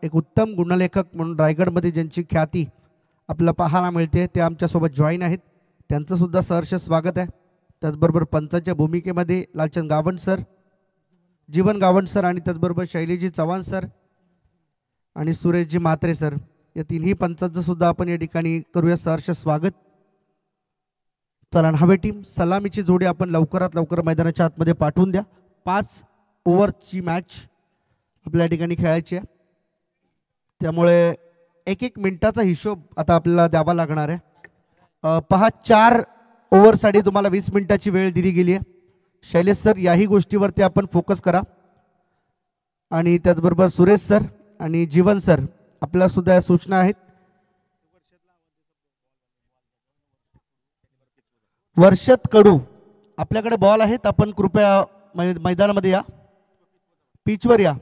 एक उत्तम गुणलेखक म्हणून रायगडमध्ये ज्यांची ख्याती आपल्याला पाहायला मिळते ते आमच्यासोबत जॉईन आहेत, त्यांचं सुद्धा सहर्ष स्वागत आहे. त्याचबरोबर पंचांच्या भूमिकेमध्ये लालचंद गावंड सर, जीवन गावंड सर आणि त्याचबरोबर शैलीजी चव्हाण सर आणि सुरेशजी म्हात्रे सर, या तिन्ही पंचांचं सुद्धा आपण या ठिकाणी करूया सहर्ष स्वागत. चला हवे टीम, सलामीची जोडी आपण लवकरात लवकर मैदानाच्या आतमध्ये पाठवून द्या. 5 ओव्हरची मॅच आपल्या ठिकाणी खेळायची आहे, त्यामुळे 1-1 मिनिटाचा हिशोब आता आपल्याला द्यावा लागणार आहे. पहा 4 ओव्हरसाठी तुम्हाला 20 मिनिटाची वेळ दिली गेली आहे. शैलेश सर याही गोष्टीवरती आपण फोकस करा आणि त्याचबरोबर सुरेश सर आणि जीवन सर आपल्याला सुद्धा सूचना आहेत. वर्षद कडू आपल्याकडे बॉल आहेत, आपण कृपया मैदानामध्ये या, पिचवर या.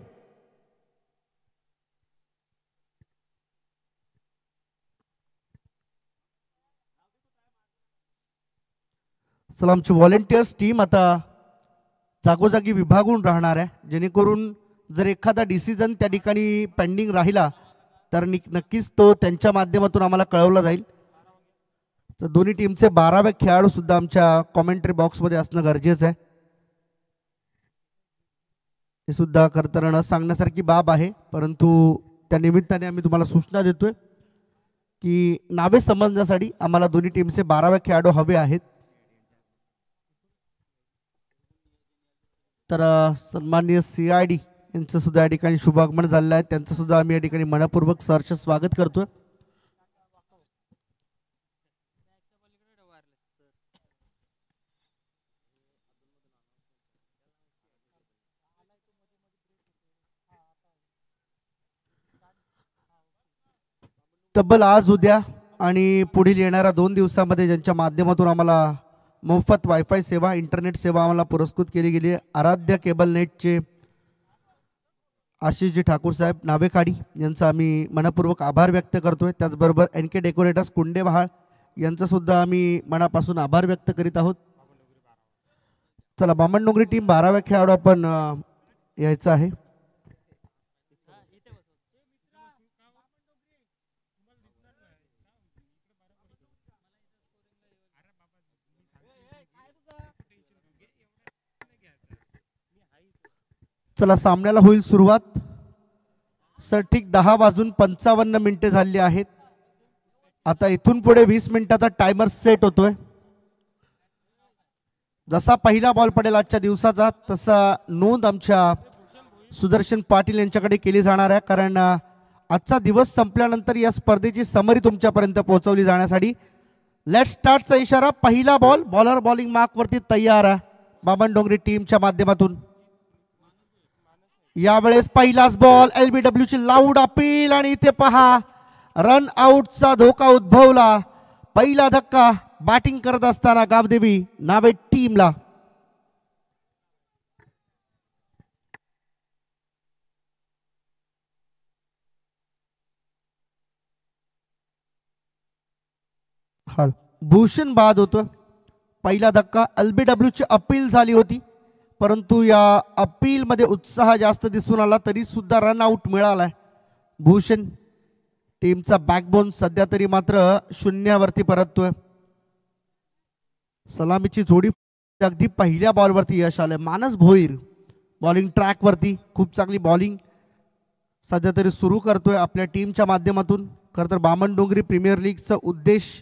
चला आमची व्हॉलेंटियर्स टीम आता जागोजागी विभागून राहणार आहे, जेणेकरून जर एखादा डिसिजन त्या ठिकाणी पेंडिंग राहिला तर नक्कीच तो त्यांच्या माध्यमातून आम्हाला कळवला जाईल. तर दोन्ही टीमचे 12वे खेळाडू सुद्धा आमच्या कॉमेंट्री बॉक्समध्ये असणं गरजेचं आहे. हे सुद्धा खरं तर न सांगण्यासारखी बाब आहे, परंतु त्या निमित्ताने आम्ही तुम्हाला सूचना देतोय की नावे समजण्यासाठी आम्हाला दोन्ही टीमचे 12वे खेळाडू हवे आहेत. तर सन्माननीय CID यांचं सुद्धा या ठिकाणी शुभागमन झालेलं आहे, त्यांचं सुद्धा आम्ही या ठिकाणी मनपूर्वक सहर्ष स्वागत करतोय. तब्बल आज उद्या आणि पुढील येणाऱ्या 2 दिवसामध्ये ज्यांच्या माध्यमातून आम्हाला मोफत वायफाय सेवा, इंटरनेट सेवा आम्हाला पुरस्कृत केली गेली आहे, आराध्य केबल नेटचे आशिषजी ठाकूर साहेब नावेखाडी यांचा आम्ही मनपूर्वक आभार व्यक्त करतोय. त्याचबरोबर NK डेकोरेटर्स कुंडेबहाळ यांचा सुद्धा आम्ही मनापासून आभार व्यक्त करीत आहोत. चला बामणडोंगरी टीम 12व्या खेळाडू आपण यायचं आहे. चला सामन्याला होईल सुरुवात. सर ठीक 10:55 झाली आहेत. आता इथून पुढे 20 मिनिटाचा टायमर सेट होतोय. जसा पहिला बॉल पडेल आजच्या दिवसाचा तसा नोंद आमच्या सुदर्शन पाटील यांच्याकडे केली जाणार आहे, कारण आजचा दिवस संपल्यानंतर या स्पर्धेची समरी तुमच्यापर्यंत पोहोचवली जाण्यासाठी लेट स्टार्टचा इशारा. पहिला बॉल, बॉलर बॉलिंग मार्क वरती तयार आहे बामणडोंगरी टीमच्या माध्यमातून. यावेळेस पहिलाच बॉल, LBW ची लाऊड अपील आणि इथे पहा रन आउटचा धोका उद्भवला. पहिला धक्का बॅटिंग करत असताना गावदेवी नावे टीमला. भूषण बाद होतो. पहिला धक्का, LBW ची अपील झाली होती, परंतु या अपील मध्ये उत्साह जास्त दिसून आला, तरी सुद्धा रन आउट मिळालाय. भूषण टीमचा बॅकबोन सध्या तरी मात्र 0वरती परततोय. सलामीची जोडी अगदी पहिल्या बॉलवरती यश आलंय. मानस भोईर बॉलिंग ट्रॅक वरती खूप चांगली बॉलिंग सध्या तरी सुरू करतोय आपल्या टीमच्या माध्यमातून. खरं तर बामणडोंगरी प्रीमियर लीगचा उद्देश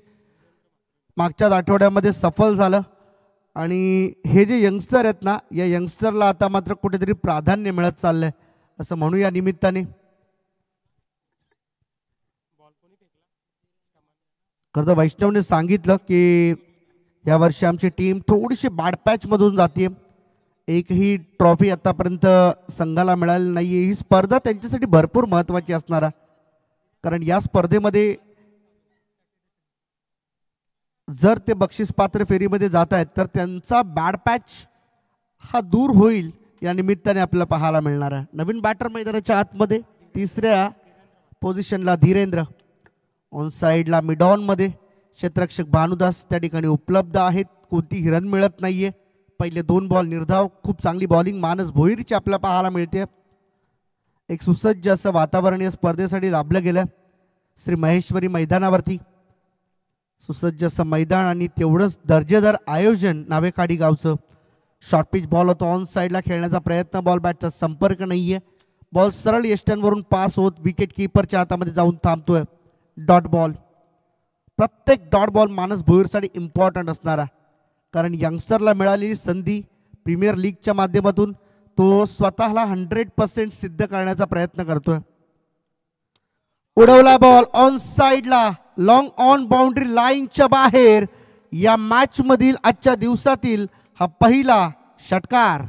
मागच्याच आठवड्यामध्ये सफल झालं आणि हे जे यंगस्टर आहेत ना, या यंगस्टरला आता मात्र कुठेतरी प्राधान्य मिळत चाललंय असं म्हणू या निमित्ताने. खरं तर वैष्णवने सांगितलं की यावर्षी आमची टीम थोडीशी बॅड पॅच मधून जाते, एकही ट्रॉफी आतापर्यंत संघाला मिळाली नाहीये. ही स्पर्धा त्यांच्यासाठी भरपूर महत्वाची असणार आहे, कारण या स्पर्धेमध्ये जर ते बक्षीस पात्र फेरीमध्ये जात आहेत तर त्यांचा बॅड पॅच हा दूर होईल या निमित्ताने आपल्याला पाहायला मिळणार आहे. नवीन बॅटर मैदानाच्या आतमध्ये 3ऱ्या पोझिशनला धीरेंद्र, ऑन साईडला मिडॉन मध्ये क्षेत्ररक्षक भानुदास त्या ठिकाणी उपलब्ध आहेत. कोणतीही रन मिळत नाहीये. पहिले 2 बॉल निर्धाव, खूप चांगली बॉलिंग मानस भोईरची आपल्याला पाहायला मिळते. एक सुसज्ज असं वातावरण या स्पर्धेसाठी लाभलं गेलं श्री महेश्वरी मैदानावरती. सुसज्ज असं मैदान आणि तेवढंच दर्जेदार आयोजन नावेखाडी गावचं. शॉर्ट पिच बॉल होतो, ऑन साईडला खेळण्याचा प्रयत्न, बॉल बॅटचा संपर्क नाहीये. बॉल सरळ यष्ट्यांवरून पास होत विकेट किपरच्या हातामध्ये जाऊन थांबतोय. Dot ball. प्रत्येक डॉट बॉल मानस भोईरसाठी इम्पॉर्टंट असणारा, कारण यंगस्टरला मिळालेली संधी प्रीमियर लीगच्या माध्यमातून तो स्वतःला 100% सिद्ध करण्याचा प्रयत्न करतोय. उडवला बॉल ऑन साईडला, लॉंग ऑन बाउंड्री लाईनच्या बाहेर. या मॅच मधील आजच्या दिवसातील हा पहिला षटकार.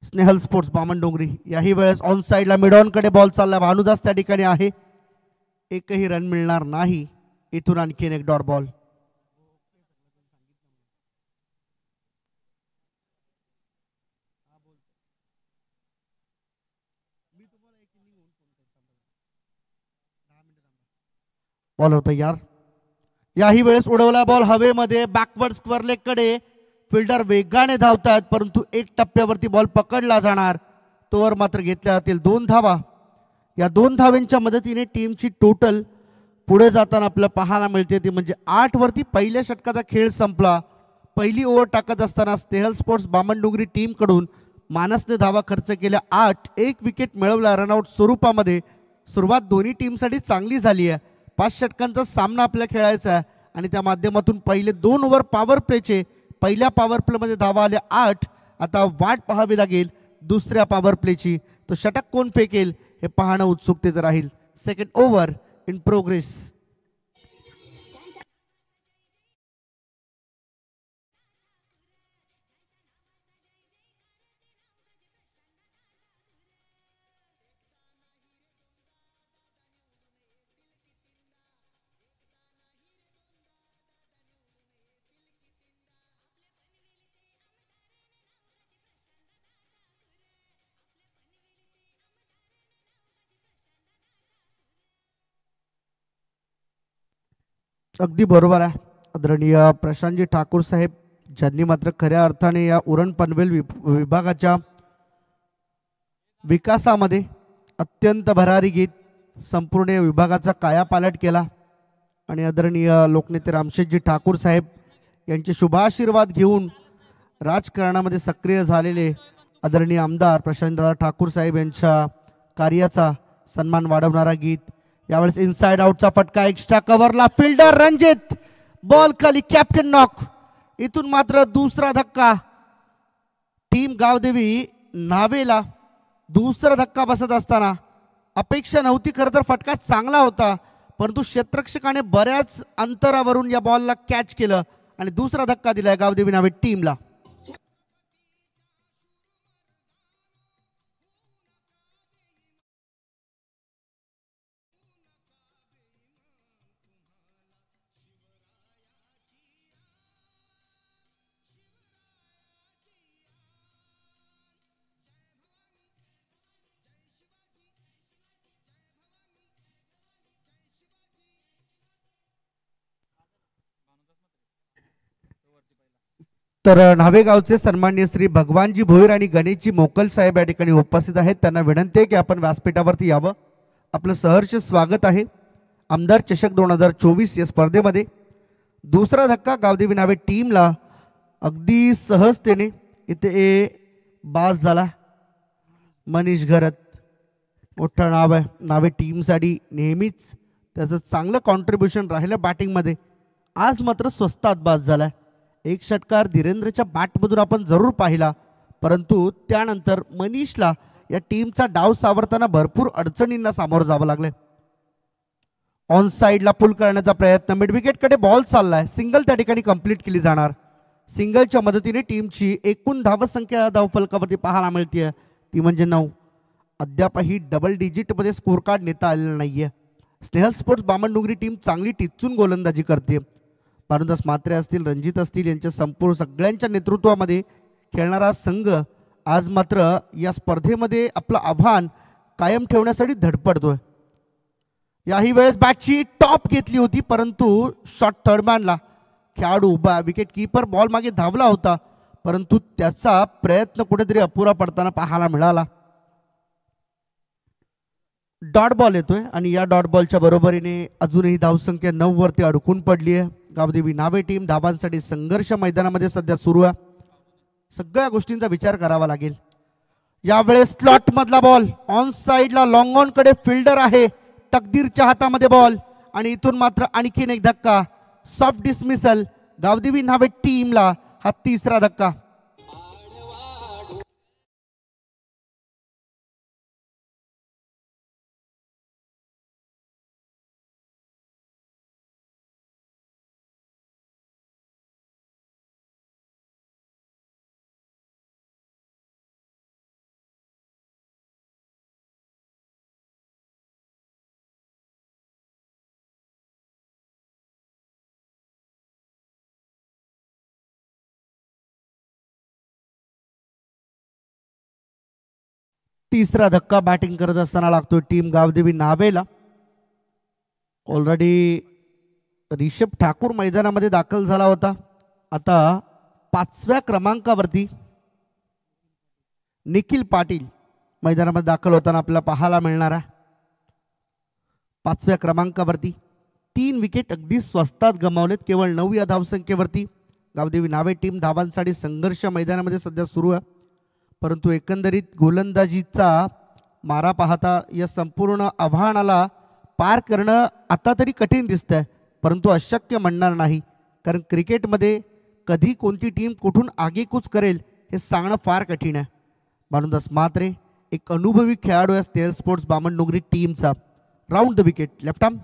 स्नेहल स्पोर्ट्स बामणडोंगरी याही वेळेस ऑन साईडला मिड ऑन कडे बॉल चालला. भानुदास त्या ठिकाणी आहे. एकही रन मिळणार नाही. इथून आणखीन एक डॉट बॉल. बॉलर तयार. याही वेळेस उडवला बॉल हवेमध्ये, बॅकवर्ड स्क्वेअर लेग कडे. फिल्डर वेगाने धावतात, परंतु एक टप्प्यावरती बॉल पकडला जाणार. तोवर मात्र घेतल्या जातील 2 धावा. या 2 धावांच्या मदतीने टीमची टोटल पुढे जाताना आपल्याला पाहायला मिळते ती म्हणजे 8 वरती पहिल्या षटकाचा खेळ संपला. पहिली ओव्हर टाकत असताना स्नेहल स्पोर्ट्स बामणडोंगरी टीम कडून मानसने धावा खर्च केल्या 8. 1 विकेट मिळवला रनआउट स्वरूपामध्ये. सुरुवात दोन्ही टीमसाठी चांगली झाली आहे. 5 षटकांचा सामना आपल्याला खेळायचा आहे आणि त्या माध्यमातून पहिले 2 ओव्हर पॉवर प्लेचे. पहिल्या पॉवर प्ले मध्ये धावा आल्या 8. आता वाट पाहावी लागेल दुसऱ्या पॉवर प्लेची. तो षटक कोण फेकेल हे पाहणं उत्सुकतेचं राहील. Second over in progress. अगदी बरोबर आहे आदरणीय प्रशांतजी ठाकूर साहेब, ज्यांनी मात्र खऱ्या अर्थाने या उरण पनवेल विभागाच्या विकासामध्ये अत्यंत भरारी घेत संपूर्ण विभागाचा कायापालट केला. आणि आदरणीय लोकनेते रामशेठजी ठाकूर साहेब यांचे शुभाशीर्वाद घेऊन राजकारणामध्ये सक्रिय झालेले आदरणीय आमदार प्रशांतदादा ठाकूर साहेब यांच्या कार्याचा सन्मान वाढवणारा गीत. यावेळेस इनसाइड आउटचा फटका, एक्स्ट्रा कव्हरला फिल्डर रणजित, बॉल खाली, कॅप्टन नॉक. इथून मात्र दुसरा धक्का. टीम गावदेवी नावेला दुसरा धक्का बसत असताना अपेक्षा नव्हती. खरं तर फटका चांगला होता, परंतु क्षेत्ररक्षकाने बऱ्याच अंतरावरून या बॉलला कॅच केलं आणि दुसरा धक्का दिलाय गावदेवी नावे टीमला. तर न्हावेगावचे सन्माननीय श्री भगवानजी भोईर आणि गणेशजी मोकल साहेब या ठिकाणी उपस्थित आहेत. त्यांना विनंती आहे की आपण व्यासपीठावरती यावं. आपलं सहर्ष स्वागत आहे आमदार चषक 2024 या स्पर्धेमध्ये. दुसरा धक्का गावदेवी नावे टीमला अगदी सहजतेने इथे बास झाला. मनीष घरत मोठं नाव आहे नावे टीमसाठी, नेहमीच त्याचं चांगलं कॉन्ट्रीब्युशन राहिलं बॅटिंगमध्ये. आज मात्र स्वस्तात बास झाला. एक षटकार धीरेंद्रच्या बॅटमधून आपण जरूर पाहिला, परंतु त्यानंतर मनीषला या टीमचा डाव सावरताना भरपूर अडचणींना सामोरं जावं लागले. ऑन साईडला पुल करण्याचा प्रयत्न, मिड विकेटकडे बॉल चाललाय. सिंगल त्या ठिकाणी कंप्लीट केली जाणार. सिंगलच्या मदतीने टीमची एकूण धावसंख्या धावफलकावरती पाहायला मिळते ती म्हणजे 9. अद्यापही डबल डिजिटमध्ये स्कोर कार्ड नेता आलेलं नाहीये. स्नेहल स्पोर्ट्स बामणडोंगरी टीम चांगली टिचून गोलंदाजी करते, भानुदास म्हात्रे असतील, रणजित असतील, यांच्या संपूर्ण सगळ्यांच्या नेतृत्वामध्ये खेळणारा संघ आज मात्र या स्पर्धेमध्ये आपलं आव्हान कायम ठेवण्यासाठी धडपडतोय. याही वेळेस बॅटची टॉप घेतली होती, परंतु शॉट थर्डमॅनला खेळाडू उभा, विकेट कीपर बॉल मागे धावला होता, परंतु त्याचा प्रयत्न कुठेतरी अपुरा पडताना पाहायला मिळाला. डॉट बॉल येतोय आणि या डॉट बॉलच्या बरोबरीने अजूनही धावसंख्या 9 वरती अडकून पडली आहे. गावदेवी नावे टीम धावांसाठी संघर्ष मैदानामध्ये सध्या सुरू आहे. सगळ्या गोष्टींचा विचार करावा लागेल. यावेळेस स्लॉट मधला बॉल ऑन साइडला लॉंग ऑन कडे फिल्डर आहे, तकदीरच्या हातामध्ये बॉल आणि इथून मात्र आणखीन एक धक्का, सॉफ्ट डिसमिसल. गावदेवी नावे टीमला हा तिसरा धक्का. तिसरा धक्का बॅटिंग करत असताना लागतो टीम गावदेवी नावेला. ऑलरेडी रिषभ ठाकूर मैदानामध्ये दाखल झाला होता. आता 5व्या क्रमांकावरती निखिल पाटील मैदानामध्ये दाखल होताना आपल्याला पाहायला मिळणार आहे. 5व्या क्रमांकावरती 3 विकेट अगदी स्वस्तात गमावलेत, केवळ 9 या धावसंख्येवरती. गावदेवी नावे टीम धावांसाठी संघर्ष मैदानामध्ये सध्या सुरू आहे, परंतु एकंदरीत गोलंदाजीचा मारा पाहता या संपूर्ण आव्हानाला पार करणं आता तरी कठीण दिसतंय, परंतु अशक्य म्हणणार नाही. कारण क्रिकेटमध्ये कधी कोणती टीम कुठून आगेकूच करेल हे सांगणं फार कठीण आहे. भानुदास म्हात्रे एक अनुभवी खेळाडू आहे स्टेल स्पोर्ट्स बामणडोंगरी टीमचा. Round the wicket left arm.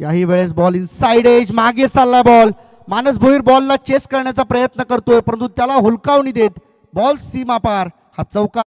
याही वेळेस बॉल इनसाइड एज, मागे चालला बॉल. मानस भोईर बॉलला चेस करण्याचा प्रयत्न करतोय, परंतु त्याला हुलकावणी देत बॉल सीमा पार. हा चौका.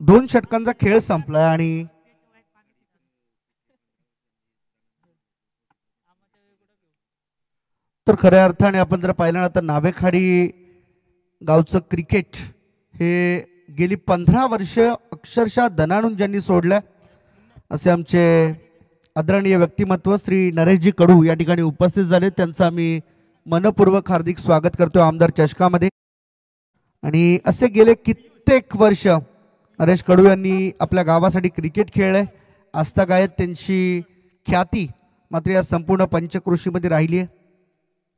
दोन षटकांचा खेळ संपलाय आणि तर खऱ्या अर्थाने आपण जर पाहिलं ना तर नावेखाडी गावचं क्रिकेट हे गेली 15 वर्ष अक्षरशः दणाणून ज्यांनी सोडलं असे आमचे आदरणीय व्यक्तिमत्व श्री नरेशजी कडू या ठिकाणी उपस्थित झाले. त्यांचं आम्ही मनपूर्वक हार्दिक स्वागत करतो आमदार चषकामध्ये. आणि असे गेले कित्येक वर्ष नरेश कडू यांनी आपल्या गावासाठी क्रिकेट खेळले. आजतागायत त्यांची ख्याती मात्र या संपूर्ण पंचक्रोशीमध्ये राहिली आहे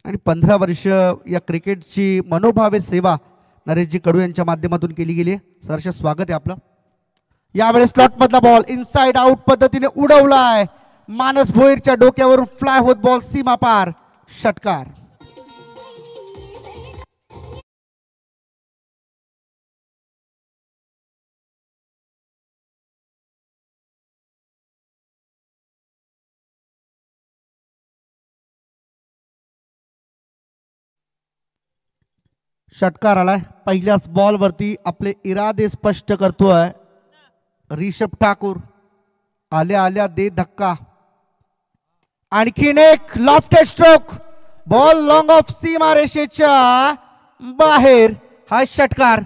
आणि 15 वर्ष या क्रिकेटची मनोभावे सेवा नरेशजी कडू यांच्या माध्यमातून केली गेली आहे. सहर्ष स्वागत आहे आपलं. यावेळेस स्लॉट मधला बॉल इनसाइड आउट पद्धतीने उडवलाय. मानस भोईरच्या डोक्यावरून फ्लाय होत बॉल सीमा पार. षटकार. षटकार आलाय. पहिल्याच बॉल वरती आपले इरादे स्पष्ट करतोय रिषभ ठाकूर. आल्या आल्या दे धक्का. आणखीन एक lofted stroke, ball long of सीमारेषेच्या बाहेर. हा षटकार.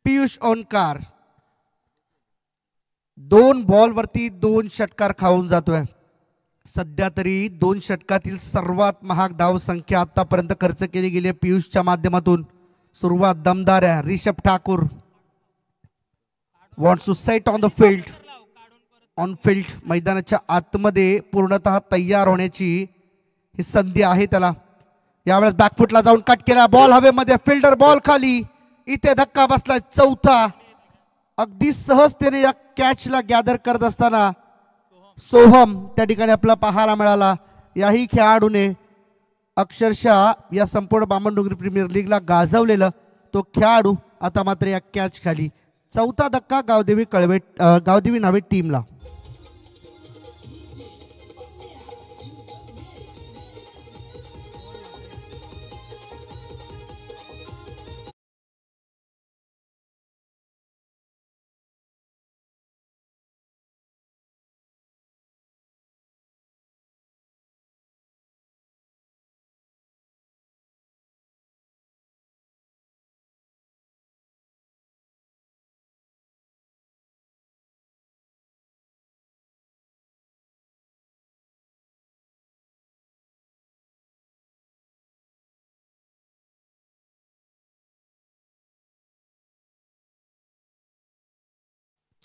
पियुष ओंकार 2 बॉलवरती 2 षटकार खाऊन जातोय. सध्या तरी 2 षटकातील सर्वात महाग धाव संख्या आतापर्यंत खर्च केली गेली आहे पियुषच्या माध्यमातून. सुरुवात दमदार आहे. Rishabh Thakur wants to set on the field. On field मैदानाच्या आतमध्ये पूर्णतः तयार होण्याची ही संधी आहे त्याला. यावेळेस बॅकफुटला जाऊन कट केला. बॉल हवेमध्ये, फिल्डर बॉल खाली. इथे धक्का बसला. चौथा. अगदी सहजतेने या कॅचला गॅदर करत असताना सोहम त्या ठिकाणी आपला पाहायला मिळाला. याही खेळाडूने अक्षरशः या संपूर्ण बामणडोंगरी प्रीमियर लीगला गाजवलेलं तो खेळाडू आता मात्र या कॅच खाली. चौथा धक्का गावदेवी नावे टीमला.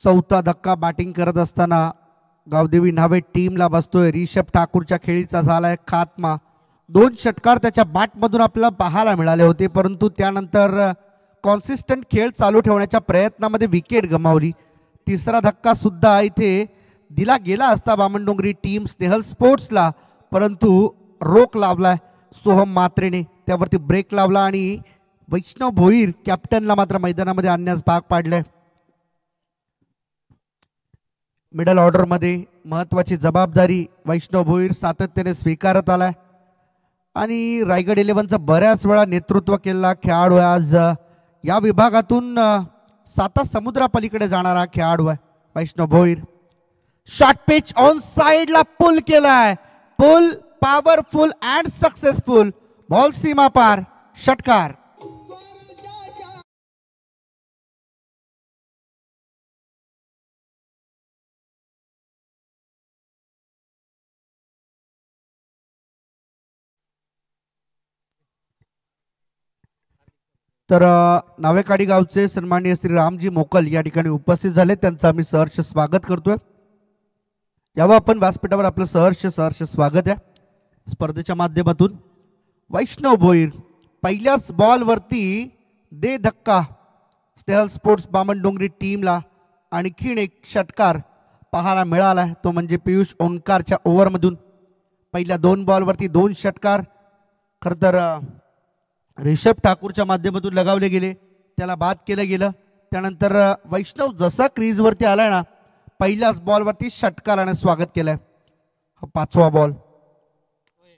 चौथा धक्का बॅटिंग करत असताना गावदेवी नावे टीमला बसतोय. रिषभ ठाकूरच्या खेळीचा झालाय खात्मा. 2 षटकार त्याच्या बॅटमधून आपल्याला पाहायला मिळाले होते, परंतु त्यानंतर कॉन्सिस्टंट खेळ चालू ठेवण्याच्या प्रयत्नामध्ये विकेट गमावली. तिसरा धक्का सुद्धा इथे दिला गेला असता बामणडोंगरी टीम स्नेहल स्पोर्ट्सला, परंतु रोख लावलाय सोहम मात्रेने. त्यावरती ब्रेक लावला आणि वैष्णव भोईर कॅप्टनला मात्र मैदानामध्ये आणण्यास भाग पाडलंय. मिडल ऑर्डरमध्ये महत्त्वाची जबाबदारी वैष्णव भोईर सातत्याने स्वीकारत आलाय आणि रायगड 11चं बऱ्याच वेळा नेतृत्व केलेला खेळाडू आहे. आज या विभागातून 7 समुद्रापलीकडे जाणारा खेळाडू आहे वैष्णव भोईर. शॉर्ट पिच ऑन साइडला पुल केलाय. पुल पॉवरफुल अँड सक्सेसफुल. बॉल सीमा पार. षटकार. तर नावेकाडी गावचे सन्माननीय श्री रामजी मोकल या ठिकाणी उपस्थित झाले. त्यांचं आम्ही सहर्ष स्वागत करतोय. यावं आपण व्यासपीठावर आपलं सहर्ष स्वागत आहे. स्पर्धेच्या माध्यमातून वैष्णव भोईर पहिल्याच बॉलवरती दे धक्का स्नेहल स्पोर्ट्स बामणडोंगरी टीमला. आणखीन एक षटकार पाहायला मिळाला, तो म्हणजे पियुष ओंकारच्या ओव्हरमधून. पहिल्या 2 बॉलवरती 2 षटकार खरं तर रिषभ ठाकूरच्या माध्यमातून लगावले गेले, त्याला बाद केलं गेलं. त्यानंतर वैष्णव जसा क्रीजवरती आलाय ना, पहिल्याच बॉलवरती षटकाराने स्वागत केलंय. हा 5वा बॉल.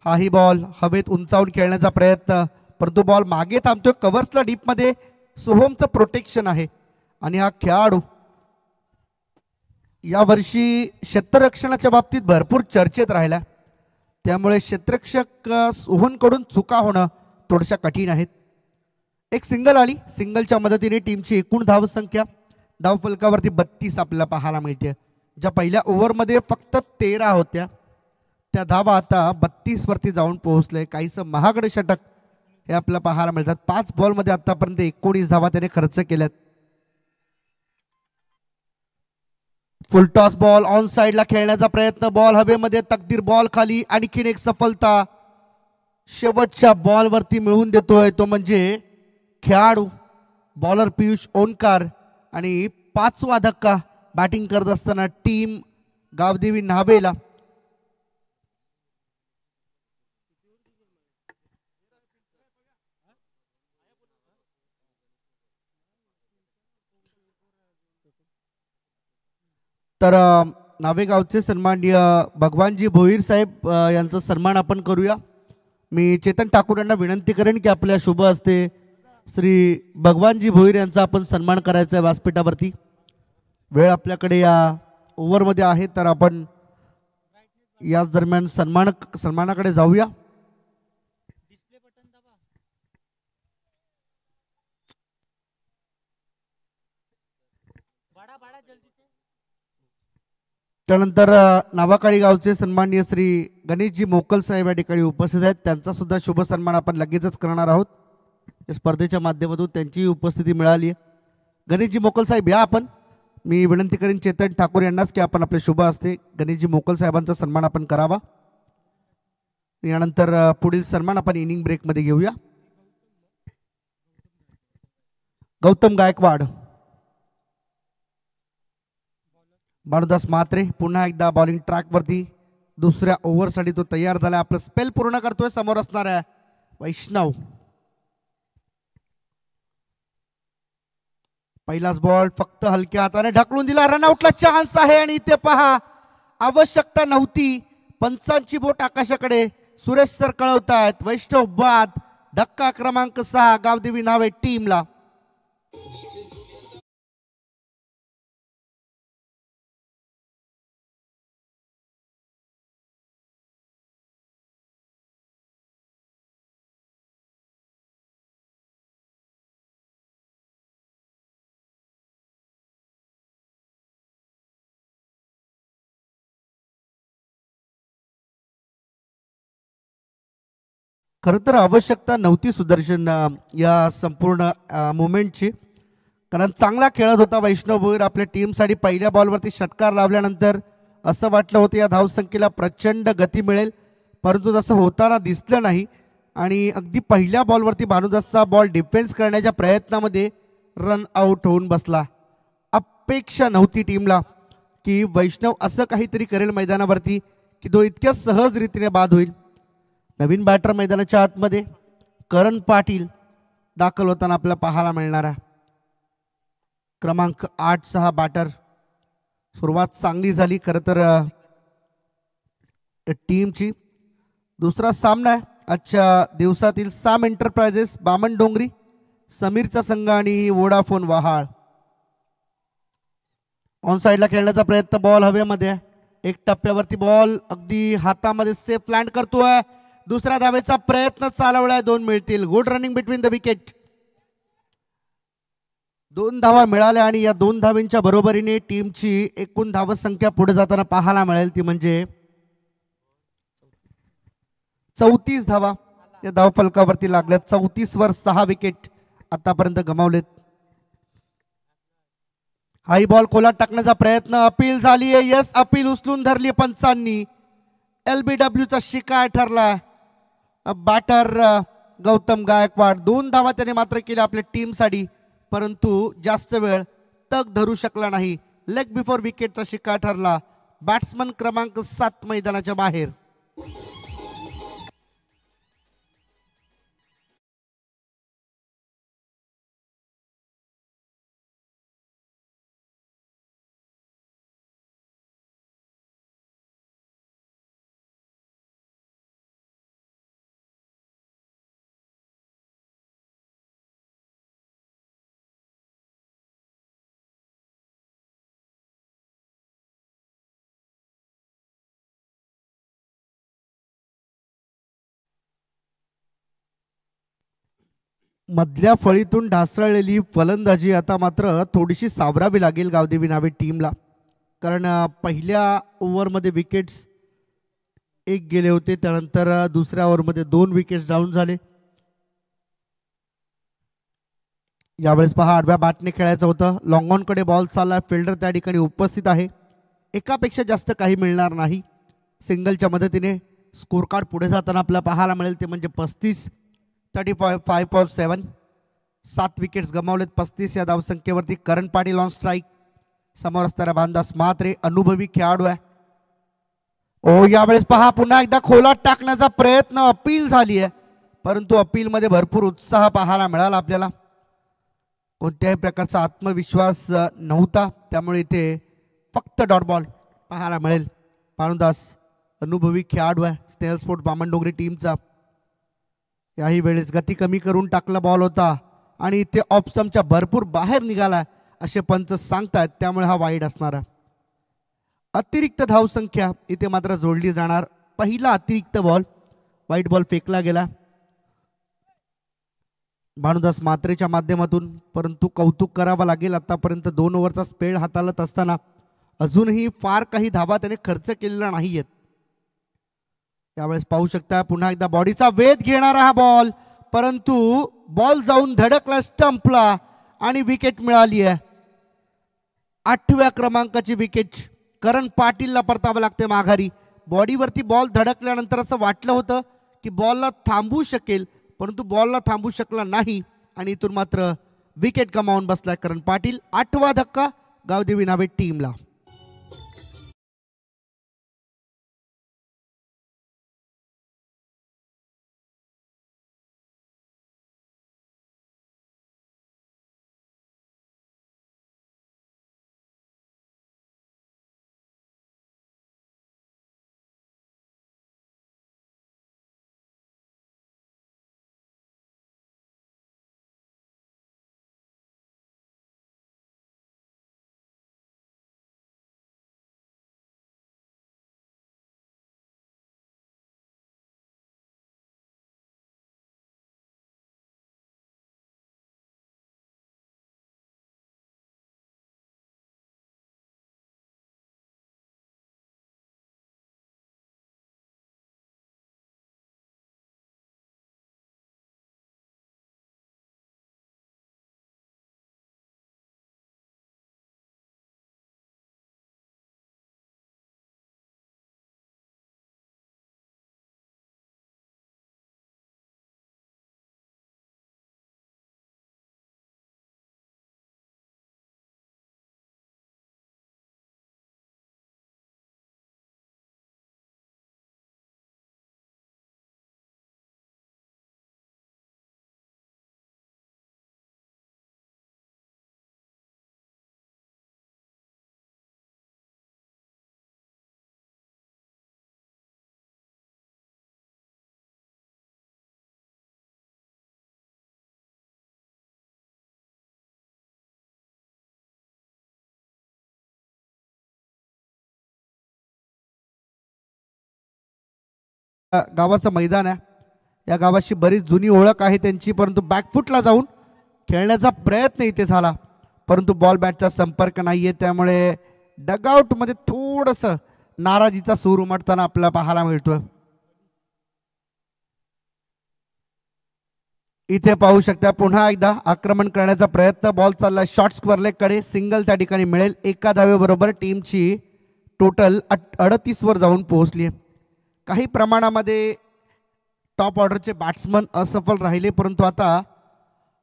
हाही बॉल हवेत उंचावून खेळण्याचा प्रयत्न, परंतु बॉल मागे थांबतोय. कव्हर्सला डीपमध्ये सोहमचं प्रोटेक्शन आहे आणि हा खेळाडू यावर्षी क्षेत्ररक्षणाच्या बाबतीत भरपूर चर्चेत राहिला. त्यामुळे क्षेत्ररक्षक सोहमकडून चुका होणं थोड्याशा कठीण आहेत. एक सिंगल आली. सिंगलच्या मदतीने टीमची एकूण धावसंख्या धावफलकावरती 32 आपल्याला पाहायला मिळते. ज्या पहिल्या ओव्हरमध्ये फक्त 13 होत्या, त्या धावा आता 32 वरती जाऊन पोहोचले. काहीसं महागडे षटक हे आपल्याला पाहायला मिळतात. 5 बॉलमध्ये आतापर्यंत 19 धावा त्याने खर्च केल्यात. फुल टॉस बॉल ऑन साइडला खेळण्याचा प्रयत्न. बॉल हवेमध्ये, तकदीर बॉल खाली. आणखीन एक सफलता शेवटच्या बॉलवरती मिळवून देतोय, तो म्हणजे खेळाडू बॉलर पियुष ओंकार. आणि 5वा धक्का बॅटिंग करत असताना टीम गावदेवी न्हावेला. तर नावेगावचे सन्माननीय भगवानजी भोईर साहेब यांचा सन्मान आपण करूया. मी चेतन ठाकूर यांना विनंती करेन की आपल्या शुभ हस्ते श्री भगवानजी भोईर यांचा आपण सन्मान करायचा आहे व्यासपीठावरती. वेळ आपल्याकडे या ओव्हरमध्ये आहे, तर आपण याच दरम्यान सन्मानाकडे जाऊया. त्यानंतर नावाकाळी गावचे सन्माननीय श्री गणेशजी मोकल साहेब या ठिकाणी उपस्थित आहेत. त्यांचा सुद्धा शुभ सन्मान आपण लगेचच करणार आहोत. या स्पर्धेच्या माध्यमातून त्यांची उपस्थिती मिळाली आहे. गणेशजी मोकल साहेब या आपण. मी विनंती करेन चेतन ठाकूर यांनाच की आपण आपले शुभ हस्ते गणेशजी मोकल साहेबांचा सन्मान आपण करावा. यानंतर पुढील सन्मान आपण इनिंग ब्रेकमध्ये घेऊया. गौतम गायकवाड, भानुदास म्हात्रे पुन्हा एकदा बॉलिंग ट्रॅकवरती. दुसऱ्या ओव्हरसाठी तो तयार झाला. आपलं स्पेल पूर्ण करतोय समोर असणाऱ्या वैष्णव. पहिलाच बॉल फक्त हलक्या हाताने ढकलून दिला. रनआउटला चान्स आहे आणि इथे पहा आवश्यकता नव्हती. पंचांची बोट आकाशाकडे. सुरेश सर कळवतायत वैष्णव बाद. धक्का क्रमांक 6 गावदेवी नावे टीमला. खरं तर आवश्यकता नव्हती सुदर्शन या संपूर्ण मुवमेंटची, कारण चांगला खेळत होता वैष्णव भोईर. आपल्या टीमसाठी पहिल्या बॉलवरती षटकार लावल्यानंतर असं वाटलं होतं या धावसंख्येला प्रचंड गती मिळेल, परंतु तसं होताना दिसलं नाही. आणि अगदी पहिल्या बॉलवरती भानुदासचा बॉल डिफेन्स करण्याच्या प्रयत्नामध्ये रन आउट होऊन बसला. अपेक्षा नव्हती टीमला की वैष्णव असं काहीतरी करेल मैदानावरती की तो इतक्या सहज रीतीने बाद होईल. नवीन बॅटर मैदानाच्या आतमध्ये करण पाटील दाखल होताना आपल्याला पाहायला मिळणार आहे. क्रमांक 8-6 बॅटर. सुरुवात चांगली झाली खरं तर टीमची. दुसरा सामना आहे आजच्या दिवसातील. साम एंटरप्राइजेस बामण डोंगरी, समीरचा संघ आणि वोडाफोन वहाळ. ऑन साईडला खेळण्याचा प्रयत्न. बॉल हवेमध्ये. एक टप्प्यावरती बॉल अगदी हातामध्ये सेफ लँड करतोय. दुसऱ्या धावेचा प्रयत्न चालवलाय. 2 मिळतील. Good running between the wicket. 2 धावा मिळाल्या आणि या 2 धावेंच्या बरोबरीने टीमची एकूण धावसंख्या पुढे जाताना पाहायला मिळेल ती म्हणजे 34 धावा या धावफलकावरती लागल्या. 34 वर 6 विकेट आतापर्यंत गमावलेत. हाई बॉल खोलात टाकण्याचा प्रयत्न. अपील झाली आहे. यस, अपील उचलून धरली पंचांनी. LBWचा शिकार ठरला. बॅटर गौतम गायकवाड. 2 धावा त्याने मात्र केल्या आपल्या टीमसाठी, परंतु जास्त वेळ तग धरू शकला नाही. लेग बिफोर विकेटचा शिकार ठरला. बॅट्समन क्रमांक 7 मैदानाच्या बाहेर. मधल्या फळीतून ढासळलेली फलंदाजी आता मात्र थोडीशी सावरावी लागेल गावदेवी नावे टीमला, कारण पहिल्या ओव्हरमध्ये विकेट्स 1 गेले होते. त्यानंतर दुसऱ्या ओव्हरमध्ये 2 विकेट्स डाऊन झाले. यावेळेस पहा आडव्या बॅटने खेळायचं होतं. लॉंग ऑनकडे बॉल चालला. फिल्डर त्या ठिकाणी उपस्थित आहे. एकापेक्षा जास्त काही मिळणार नाही. सिंगलच्या मदतीने स्कोर कार्ड पुढे जाताना आपल्याला पाहायला मिळेल ते म्हणजे 35. 35.7. 7 विकेट्स गमावलेत 35 या धावसंख्येवरती. करण पाटील ऑन स्ट्राईक. समोर असणारा भानुदास म्हात्रे अनुभवी खेळाडू आहे. ओ यावेळेस पहा पुन्हा एकदा खोलात टाकण्याचा प्रयत्न. अपील झाली आहे, परंतु अपीलमध्ये भरपूर उत्साह पाहायला मिळाला आपल्याला. कोणत्याही प्रकारचा आत्मविश्वास नव्हता, त्यामुळे इथे फक्त डॉट बॉल पाहायला मिळेल. भानुदास अनुभवी खेळाडू आहे स्नेहल स्पोर्ट्स बामणडोंगरी टीमचा. याही वेळेस गती कमी करून टाकला बॉल होता आणि इथे ऑफ स्टंपच्या भरपूर बाहेर निघाला असे पंच सांगतात, त्यामुळे हा वाईड असणार आहे. अतिरिक्त धावसंख्या इथे मात्र जोडली जाणार. पहिला अतिरिक्त बॉल वाईट बॉल फेकला गेला भानुदास मात्रेच्या माध्यमातून. परंतु कौतुक करावं लागेल, आतापर्यंत 2 ओव्हरचा स्पेड हाताळत असताना अजूनही फार काही धावा त्याने खर्च केलेला नाहीयेत. त्यावेळेस पाहू शकता पुन्हा एकदा बॉडीचा वेध घेणारा हा बॉल, परंतु बॉल जाऊन धडकला स्टंपला आणि विकेट मिळाली आहे. 8व्या क्रमांकाची विकेट करण पाटीलला परतावं लागते माघारी. बॉडीवरती बॉल धडकल्यानंतर असं वाटलं होतं की बॉलला थांबू शकेल, परंतु बॉलला थांबू शकला नाही आणि इथून मात्र विकेट गमावून बसलाय करण पाटील. 8वा धक्का गावदेवी नावे टीमला. गावाचं मैदान आहे. या गावाची बरीच जुनी ओळख आहे त्यांची, परंतु बॅकफुटला जाऊन खेळण्याचा प्रयत्न इथे झाला, परंतु बॉल बॅटचा संपर्क नाहीये. त्यामुळे डगआउट मध्ये थोडस नाराजीचा सूर उमटताना आपल्याला पाहायला मिळतोय. इथे पाहू शकता पुन्हा एकदा आक्रमण करण्याचा प्रयत्न. बॉल चालला शॉर्ट स्क्वेअर लेग कडे. सिंगल त्या ठिकाणी मिळेल. एका धावेबरोबर टीमची टोटल 38 वर जाऊन पोहोचली. काही प्रमाणामध्ये टॉप ऑर्डरचे बॅट्समन असफल राहिले, परंतु आता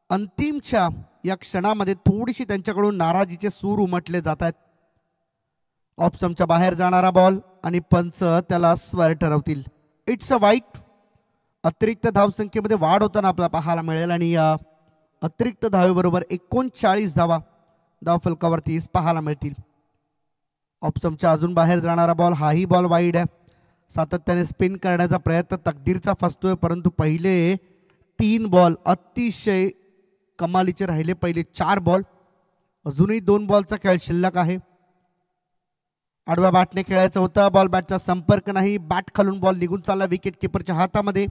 अंतिमच्या या क्षणामध्ये थोडीशी त्यांच्याकडून नाराजीचे सूर उमटले जात आहेत. ऑफ स्टंपच्या बाहेर जाणारा बॉल आणि पंच त्याला स्वर ठरवतील. इट्स अ वाईट. अतिरिक्त धावसंख्येमध्ये वाढ होताना आपल्याला पाहायला मिळेल आणि या अतिरिक्त धावेबरोबर 39 धावा धावफलकावरती पाहायला मिळतील. ऑफ स्टंपच्या अजून बाहेर जाणारा बॉल, हाही बॉल वाईड आहे. सातत्याने स्पिन करण्याचा प्रयत्न तकदीरचा फसतोय, परंतु पहिले 3 बॉल अतिशय कमालीचे राहिले. पहिले 4 बॉल. अजूनही 2 बॉलचा खेळ शिल्लक आहे. आडव्या बॅटने खेळायचं होतं. बॉल बॅटचा संपर्क नाही. बॅट खालून बॉल निघून चालला विकेट किपरच्या हातामध्ये.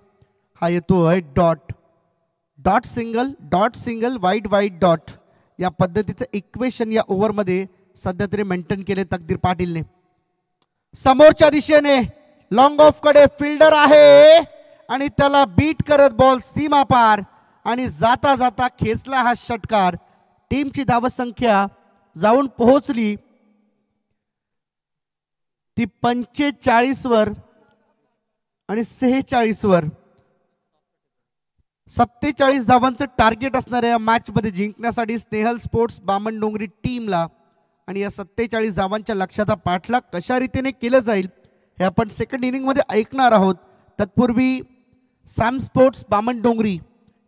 हा येतोय dot. Dot single wide wide dot. या पद्धतीचं इक्वेशन या ओव्हरमध्ये सध्या तरी मेंटेन केले तकदीर पाटीलने. समोरच्या दिशेने लॉंग ऑफ कडे फिल्डर आहे आणि त्याला बीट करत बॉल सीमा पार आणि जाता जाता खेचला हा षटकार. टीमची धावसंख्या जाऊन पोहोचली ती 45 वर आणि 46 वर. 47 धावांचं टार्गेट असणाऱ्या या मॅच मध्ये जिंकण्यासाठी स्नेहल स्पोर्ट्स बामणडोंगरी टीमला आणि या 47 धावांच्या लक्ष्याचा पाठलाग कशा रीतीने केलं जाईल हे आपण सेकंड इनिंग मध्ये ऐकणार आहोत. तत्पूर्वी सॅम स्पोर्ट्स बामणडोंगरी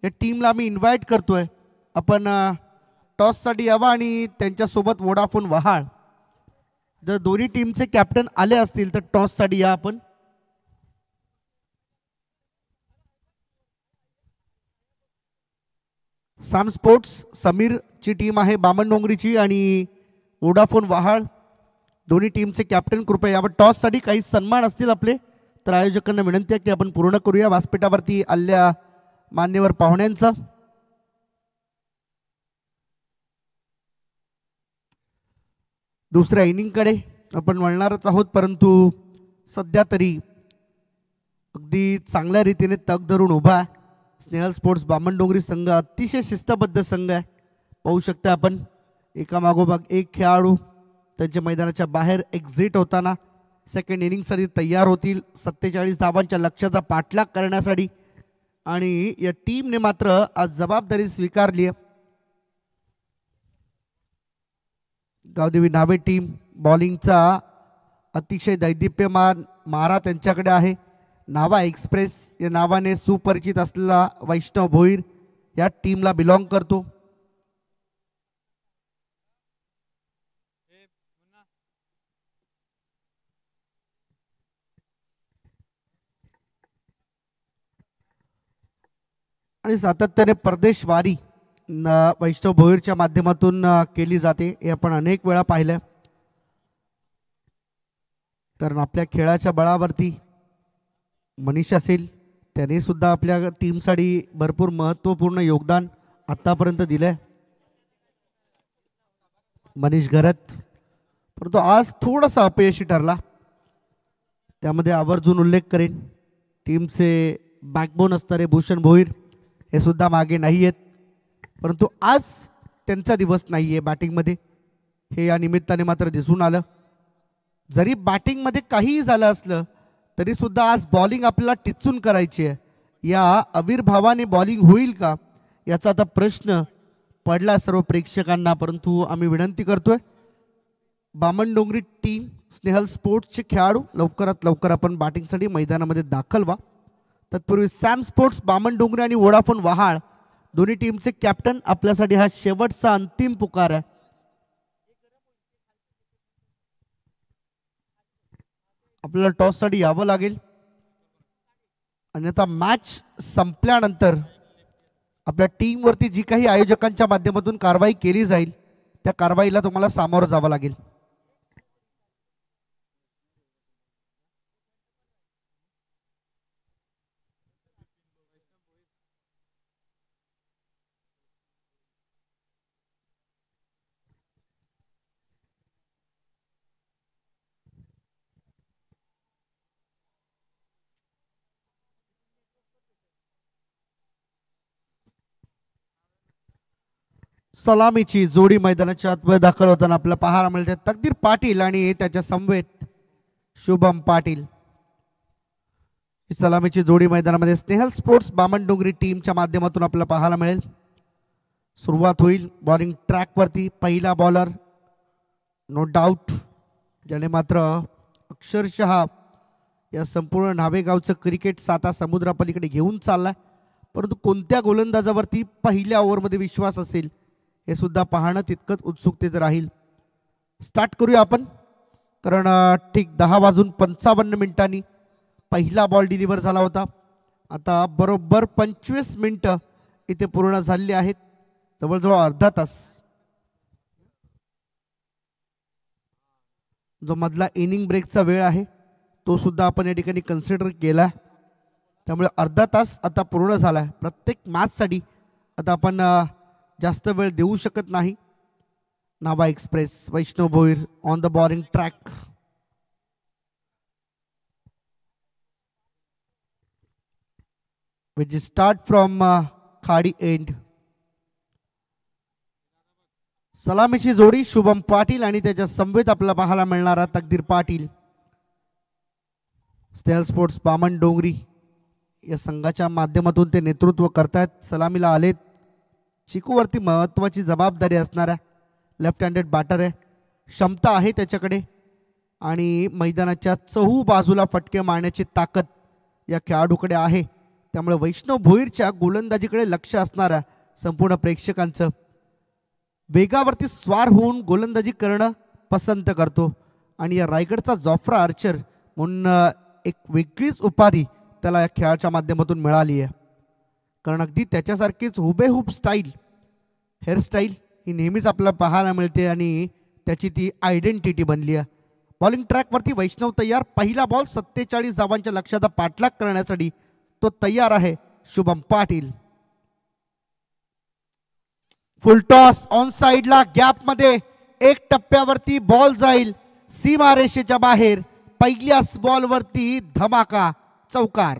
या टीमला मी इन्व्हाइट करतोय, आपण टॉससाठी यावा आणि त्यांच्यासोबत वोडाफोन वहाळ जर दोन्ही टीमचे कॅप्टन आले असतील तर टॉससाठी या आपण. साम स्पोर्ट्स समीरची टीम आहे बामणडोंगरीची आणि वोडाफोन वहाळ दोन्ही टीमचे कॅप्टन कृपया यावर टॉससाठी काही सन्मान असतील आपले तर आयोजकांना विनंती आहे की आपण पूर्ण करूया व्यासपीठावरती आलेल्या मान्यवर पाहुण्यांचा. दुसऱ्या इनिंगकडे आपण वळणारच आहोत परंतु सध्या तरी अगदी चांगल्या रीतीने तग धरून उभा आहे स्नेहल स्पोर्ट्स बामणडोंगरी संघ. अतिशय शिस्तबद्ध संघ आहे. पाहू शकता आपण एकामागोमाग एक खेळाडू त्यांच्या मैदानाच्या बाहेर एक्झिट होताना सेकंड इनिंगसाठी तयार होतील 47 धावांच्या लक्ष्याचा पाठलाग करण्यासाठी. आणि या टीमने मात्र आज जबाबदारी स्वीकारली आहे. गावदेवी नावे टीम बॉलिंगचा अतिशय दैदिप्यमान मारा त्यांच्याकडे आहे. नावा एक्सप्रेस या नावाने सुपरिचित असलेला वैष्णव भोईर या टीमला बिलॉंग करतो. आणि सातत्याने परदेशवारी वैष्णव भोईरच्या माध्यमातून केली जाते हे आपण अनेक वेळा पाहिलं. कारण आपल्या खेळाच्या बळावरती मनीष असेल त्याने सुद्धा आपल्या टीमसाठी भरपूर महत्त्वपूर्ण योगदान आतापर्यंत दिलंय. मनीष घरत परंतु आज थोडासा अपयशी ठरला त्यामध्ये आवर्जून उल्लेख करेन टीमचे बॅकबोन असणारे भूषण भोईर हे सुद्धा मागे नाही आहेत. परंतु आज त्यांचा दिवस नाही आहे बॅटिंगमध्ये हे या निमित्ताने मात्र दिसून आलं. जरी बॅटिंगमध्ये काहीही झालं असलं तरी सुद्धा आज बॉलिंग आपल्याला टिचून करायची आहे. या आविर्भावाने बॉलिंग होईल का याचा आता प्रश्न पडला सर्व प्रेक्षकांना. परंतु आम्ही विनंती करतोय बामणडोंगरी टीम स्नेहल स्पोर्ट्सचे खेळाडू लवकरात लवकर आपण बॅटिंगसाठी मैदानामध्ये दाखल व्हा. तत्पूर्वी सॅम स्पोर्ट्स बामणडोंगरी आणि वोडाफोन वहाळ दोन्ही टीमचे कॅप्टन आपल्यासाठी हा शेवटचा अंतिम पुकार आहे. आपल्याला टॉससाठी यावं लागेल आणि आता मॅच संपल्यानंतर आपल्या टीमवरती जी काही आयोजकांच्या माध्यमातून कारवाई केली जाईल त्या कारवाईला तुम्हाला सामोरं जावं लागेल. सलामीची जोडी मैदानाच्या आतमध्ये दाखल होताना आपल्याला पाहायला मिळते तकदीर पाटील आणि त्याच्या समवेत शुभम पाटील. सलामीची जोडी मैदानामध्ये स्नेहल स्पोर्ट्स बामणडोंगरी टीमच्या माध्यमातून आपल्याला पाहायला मिळेल. सुरुवात होईल बॉलिंग ट्रॅकवरती. पहिला बॉलर नो डाऊट ज्याने मात्र अक्षरशः या संपूर्ण नावेगावचं क्रिकेट साता समुद्रापलीकडे घेऊन चाललाय. परंतु कोणत्या गोलंदाजावरती पहिल्या ओव्हरमध्ये विश्वास असेल हे सुद्धा पाहणं तितकंच उत्सुकतेचं राहील. स्टार्ट करूया आपण कारण ठीक 10:55 पहिला बॉल डिलिव्हर झाला होता. आता बरोबर 25 मिनिटं इथे पूर्ण झालेली आहेत. जवळजवळ अर्धा तास जो मधला इनिंग ब्रेकचा वेळ आहे तो सुद्धा आपण या ठिकाणी कन्सिडर केला. त्यामुळे अर्धा तास आता पूर्ण झाला आहे. प्रत्येक मॅचसाठी आता आपण जास्त वेळ देऊ शकत नाही. नावा express Vaishnav Bhoir on the bowling track. which is start from Khadi end. सलामीची जोडी शुभम पाटील आणि त्याच्या समवेत आपल्याला पाहायला मिळणारा तकदीर पाटील. स्नेहल स्पोर्ट्स बामणडोंगरी या संघाच्या माध्यमातून ते नेतृत्व करतायत. सलामीला आलेत. चिकूवरती महत्त्वाची जबाबदारी असणाऱ्या लेफ्ट हँडेड बॅटर आहे. क्षमता आहे त्याच्याकडे आणि मैदानाच्या चहू बाजूला फटके मारण्याची ताकद या खेळाडूकडे आहे. त्यामुळे वैष्णव भोईरच्या गोलंदाजीकडे लक्ष असणाऱ्या संपूर्ण प्रेक्षकांचं वेगावरती स्वार होऊन गोलंदाजी करणं पसंत करतो आणि या रायगडचा जॉफ्रा आर्चर म्हणून एक वेगळीच उपाधी त्याला या खेळाच्या माध्यमातून मिळाली आहे. कारण अगदी त्याच्यासारखीच हुबेहूब स्टाईल, हेअरस्टाईल ही नेहमीच आपल्याला पाहायला मिळते आणि त्याची ती आयडेंटिटी बनली आहे. बॉलिंग ट्रॅकवरती वैष्णव तयार. पहिला बॉल 47 धावांच्या लक्ष्याचा पाठलाग करण्यासाठी तो तयार आहे. शुभम पाटील फुल टॉस ऑन साइडला गॅपमध्ये एक टप्प्यावरती बॉल जाईल सीमारेषेच्या बाहेर. पहिल्याच बॉलवरती धमाका चौकार.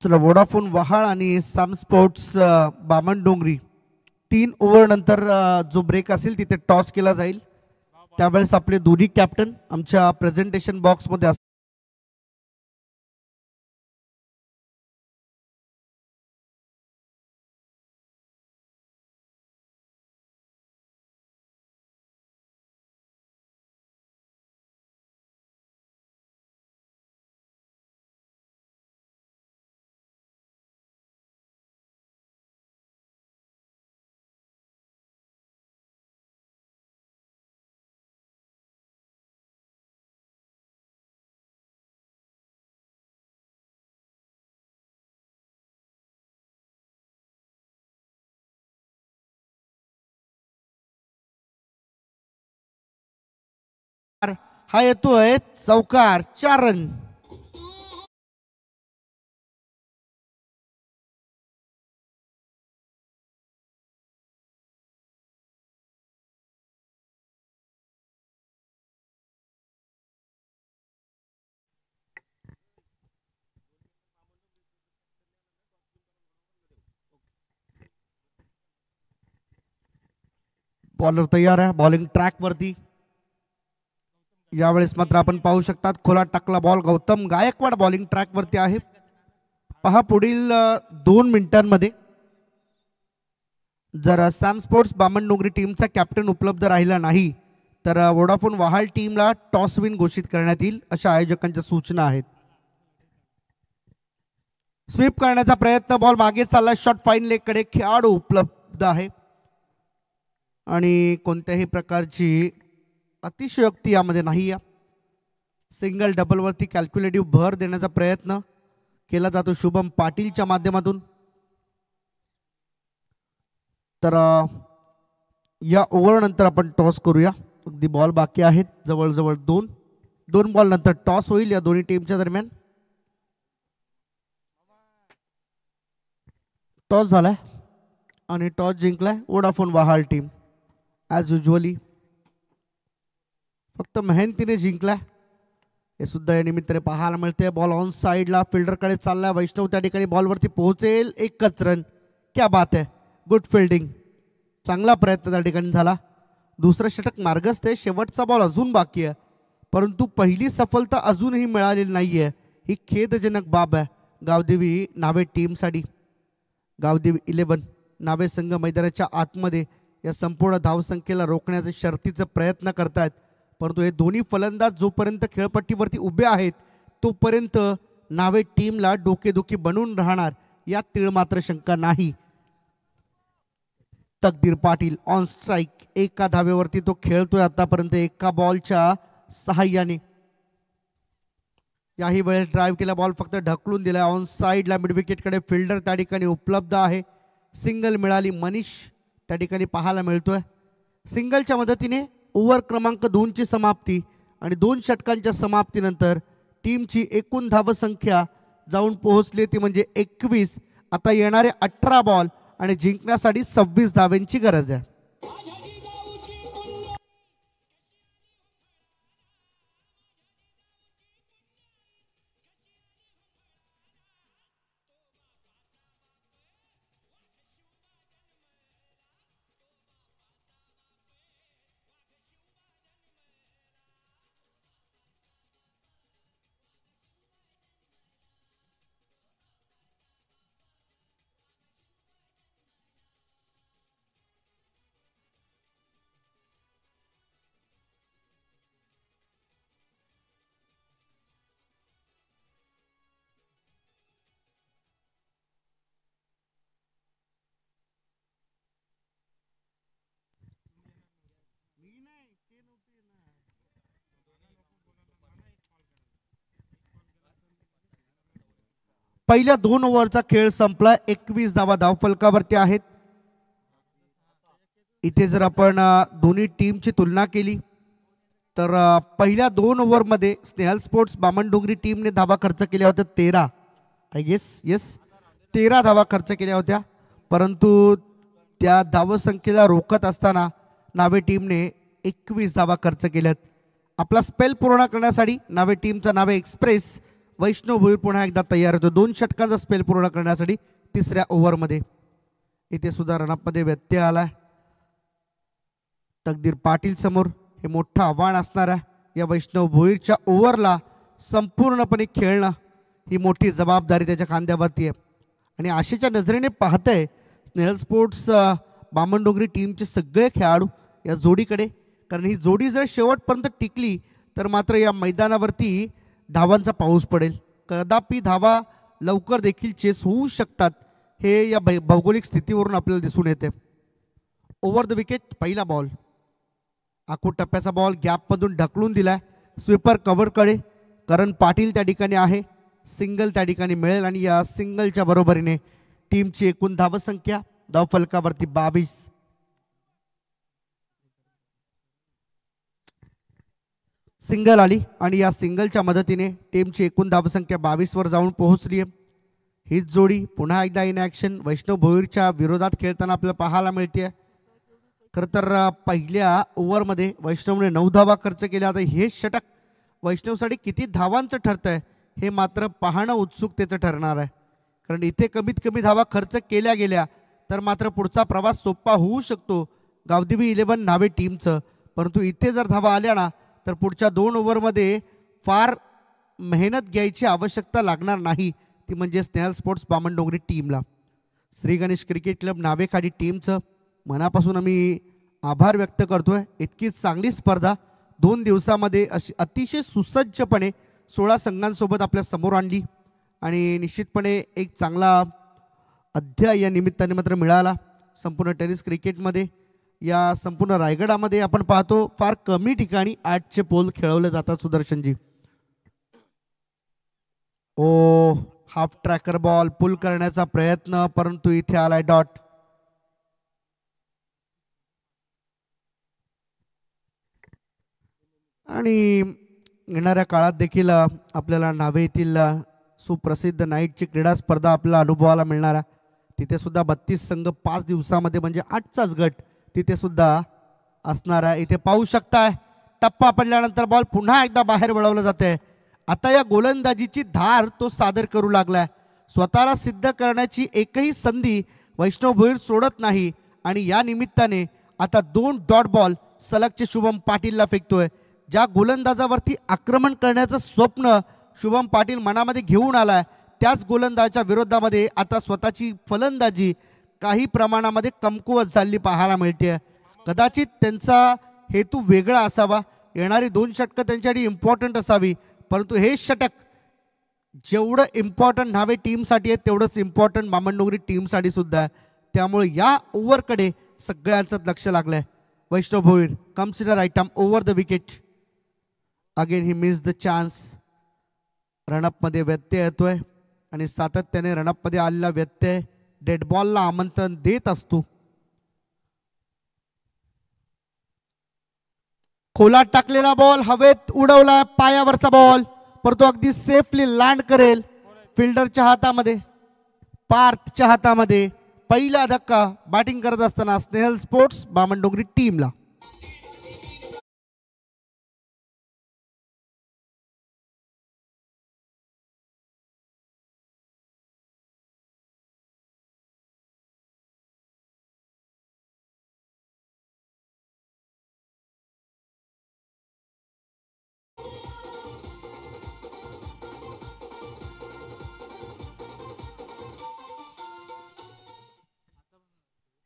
चला वोडाफोन वहाळ आणि सॅम स्पोर्ट्स बामणडोंगरी 3 ओव्हर नंतर जो ब्रेक असेल तिथे टॉस केला जाईल. त्यावेळेस आपले दोन्ही कॅप्टन आमच्या प्रेझेंटेशन बॉक्समध्ये असतील. हा येतोय चौकार, 4 रन. बॉलर तयार आहे बॉलिंग ट्रॅक वरती. यावेळेस मात्र आपण पाहू शकतात खोला टाकला ball. Gautam Gaikwad bowling track वरती आहे. पहा पुढील 2 मिनिटांमध्ये जर सॅम स्पोर्ट्स बामणडोंगरी टीमचा कॅप्टन उपलब्ध राहिला नाही तर वोडाफोन वहाळ टीमला टॉस विन घोषित करण्यात येईल अशा आयोजकांच्या सूचना आहेत. स्वीप करण्याचा प्रयत्न, बॉल मागे चालला. शॉट फाईन लेग कडे, खेळाडू उपलब्ध आहे आणि कोणत्याही प्रकारची अतिशयोक्ती यामध्ये नाही आहे. सिंगल डबल वरती कॅल्क्युलेटिव्ह भर देण्याचा प्रयत्न केला जातो शुभम पाटीलच्या माध्यमातून. तर या ओव्हर नंतर आपण टॉस करूया. अगदी बॉल बाकी आहेत जवळजवळ 2 बॉल नंतर टॉस होईल या दोन्ही टीमच्या दरम्यान. टॉस झालाय आणि टॉस जिंकलाय Vodafone Vahal team. As usually फक्त मेहनतीने जिंकलाय हे सुद्धा या निमित्ताने पाहायला मिळते. बॉल ऑन साईडला फिल्डरकडे चाललाय. वैष्णव त्या ठिकाणी बॉलवरती पोहोचेल. 1च रन. क्या बात आहे, गुड फिल्डिंग. चांगला प्रयत्न त्या ठिकाणी झाला. दुसरं षटक मार्गस्थ आहे. शेवटचा बॉल अजून बाकी आहे परंतु पहिली सफलता अजूनही मिळालेली नाहीये. ही खेदजनक बाब आहे गावदेवी नावे टीमसाठी. गावदेवी 11 नावे संघ मैदानाच्या आतमध्ये या संपूर्ण धावसंख्येला रोखण्याचा शर्तीचा प्रयत्न करतायत परंतु हे दोन्ही फलंदाज जोपर्यंत खेळपट्टीवरती उभे आहेत तोपर्यंत नावे टीमला डोकेदुखी बनून राहणार यात तीळ मात्र शंका नाही. तकदीर पाटील ऑन स्ट्राईक. एका धावेवरती तो खेळतोय आतापर्यंत एका बॉलच्या सहाय्याने. याही वेळेस ड्राईव्ह केला बॉल फक्त ढकलून दिला ऑन साईडला. मिड विकेटकडे फिल्डर त्या ठिकाणी उपलब्ध आहे. सिंगल मिळाली. मनीष त्या ठिकाणी पाहायला मिळतोय. सिंगलच्या मदतीने ओव्हर क्रमांक 2ची समाप्ती आणि 2 षटकांच्या समाप्तीनंतर टीमची एकूण धावसंख्या जाऊन पोहोचली ती म्हणजे 21. आता येणारे 18 बॉल आणि जिंकण्यासाठी 26 धावांची गरज आहे. पहिल्या 2 ओव्हरचा खेळ संपला. 21 धावा धावफलकावरती आहेत. इथे जर आपण दोन्ही टीमची तुलना केली तर पहिल्या 2 ओव्हरमध्ये स्नेहल स्पोर्ट्स बामणडोंगरी टीमने धावा खर्च केल्या होत्या 13. आय गेस येस 13 धावा खर्च केल्या होत्या परंतु त्या धावसंख्येला रोखत असताना नावे टीमने 21 धावा खर्च केल्यात. आपला स्पेल पूर्ण करण्यासाठी नावे टीमचा नावे एक्सप्रेस वैष्णव भोईर पुन्हा एकदा तयार होतो 2 षटकांचा स्पेल पूर्ण करण्यासाठी तिसऱ्या ओव्हरमध्ये. इथे सुद्धा रनअपमध्ये व्यत्यय आलाय. तकदीर पाटील समोर हे मोठं आव्हान असणार आहे. या वैष्णव भोईरच्या ओव्हरला संपूर्णपणे खेळणं ही मोठी जबाबदारी त्याच्या खांद्यावरती आहे. आणि आशेच्या नजरेने पाहतंय स्नेहल स्पोर्ट्स बामणडोंगरी टीमचे सगळे खेळाडू या जोडीकडे, कारण ही जोडी जर शेवटपर्यंत टिकली तर मात्र या मैदानावरती धावांचा पाऊस पडेल. कदापि धावा लवकर देखील चेस होऊ शकतात हे या भौगोलिक स्थितीवरून आपल्याला दिसून येते. ओव्हर द विकेट पहिला बॉल, आखूड टप्प्याचा बॉल गॅपमधून ढकलून दिलाय स्वीपर कव्हरकडे. करण पाटील त्या ठिकाणी आहे, सिंगल त्या ठिकाणी मिळेल आणि या सिंगलच्या बरोबरीने टीमची एकूण धावसंख्या धावफलकावरती 22. सिंगल आली आणि या सिंगलच्या मदतीने टीमची एकूण धावसंख्या 22 वर जाऊन पोहोचली आहे. हीच जोडी पुन्हा एकदा इन ॲक्शन वैष्णव भोईरच्या विरोधात खेळताना आपल्याला पाहायला मिळते. खरं तर पहिल्या ओव्हरमध्ये वैष्णवने 9 धावा खर्च केल्या. आता हे षटक वैष्णवसाठी किती धावांचं ठरतंय हे मात्र पाहणं उत्सुकतेचं ठरणार आहे. कारण इथे कमीत कमी धावा खर्च केल्या गेल्या तर मात्र पुढचा प्रवास सोपा होऊ शकतो गावदेवी 11 नावे टीमचं. परंतु इथे जर धावा आल्या ना तर पुढच्या 2 ओव्हरमध्ये फार मेहनत घ्यायची आवश्यकता लागणार नाही, ती म्हणजे स्नेहल स्पोर्ट्स बामणडोंगरी टीमला. श्री गणेश क्रिकेट क्लब नावेखाडी टीमचं मनापासून आम्ही आभार व्यक्त करतोय. इतकी चांगली स्पर्धा 2 दिवसामध्ये अशी अतिशय सुसज्जपणे 16 संघांसोबत आपल्या समोर आणली आणि निश्चितपणे एक चांगला अध्याय या निमित्ताने मात्र मिळाला. संपूर्ण टेनिस क्रिकेटमध्ये या संपूर्ण रायगडामध्ये आपण पाहतो फार कमी ठिकाणी 8चे पोल खेळवले जातात. सुदर्शनजी ओ हाफ ट्रॅकर बॉल पुल करण्याचा प्रयत्न, परंतु इथे आलाय डॉट. आणि येणाऱ्या काळात देखील आपल्याला नावे येथील सुप्रसिद्ध नाईटची क्रीडा स्पर्धा आपल्याला अनुभवायला मिळणार आहे. तिथे सुद्धा 32 संघ 5 दिवसामध्ये म्हणजे 8चाच गट तिथे सुद्धा असणार आहे. इथे पाहू शकताय टप्पा पडल्यानंतर बॉल पुन्हा एकदा बाहेर वळवलं जाते. आता या गोलंदाजीची धार तो सादर करू लागलाय. स्वतःला सिद्ध करण्याची एकही संधी वैष्णव भोईर सोडत नाही आणि या निमित्ताने आता 2 डॉट बॉल सलगचे शुभम पाटीलला फेकतोय. ज्या गोलंदाजावरती आक्रमण करण्याचं स्वप्न शुभम पाटील मनामध्ये घेऊन आलाय त्याच गोलंदाजाच्या विरोधामध्ये आता स्वतःची फलंदाजी काही प्रमाणामध्ये कमकुवत झालेली पाहायला मिळते. कदाचित त्यांचा हेतू वेगळा असावा, येणारी 2 षटकं त्यांच्यासाठी इम्पॉर्टंट असावी, परंतु हे षटक जेवढं इम्पॉर्टंट नावे टीमसाठी आहे तेवढंच इम्पॉर्टंट बामणडोंगरी टीमसाठी सुद्धा आहे. त्यामुळे या ओव्हरकडे सगळ्यांचं लक्ष लागलंय. Vaishnav Bhoir comes in a right arm over the wicket. Again he miss the chance. रनअपमध्ये व्यत्यय येतोय आणि सातत्याने रनअपमध्ये आलेला व्यत्यय डेड बॉलला आमंत्रण देत असतो. खोलात टाकलेला बॉल हवेत उडवला, पायावरचा बॉल, परंतु अगदी सेफली लँड करेल फिल्डरच्या हातामध्ये, पार्थच्या हातामध्ये. पहिला धक्का बॅटिंग करत असताना स्नेहल स्पोर्ट्स बामणडोंगरी टीमला.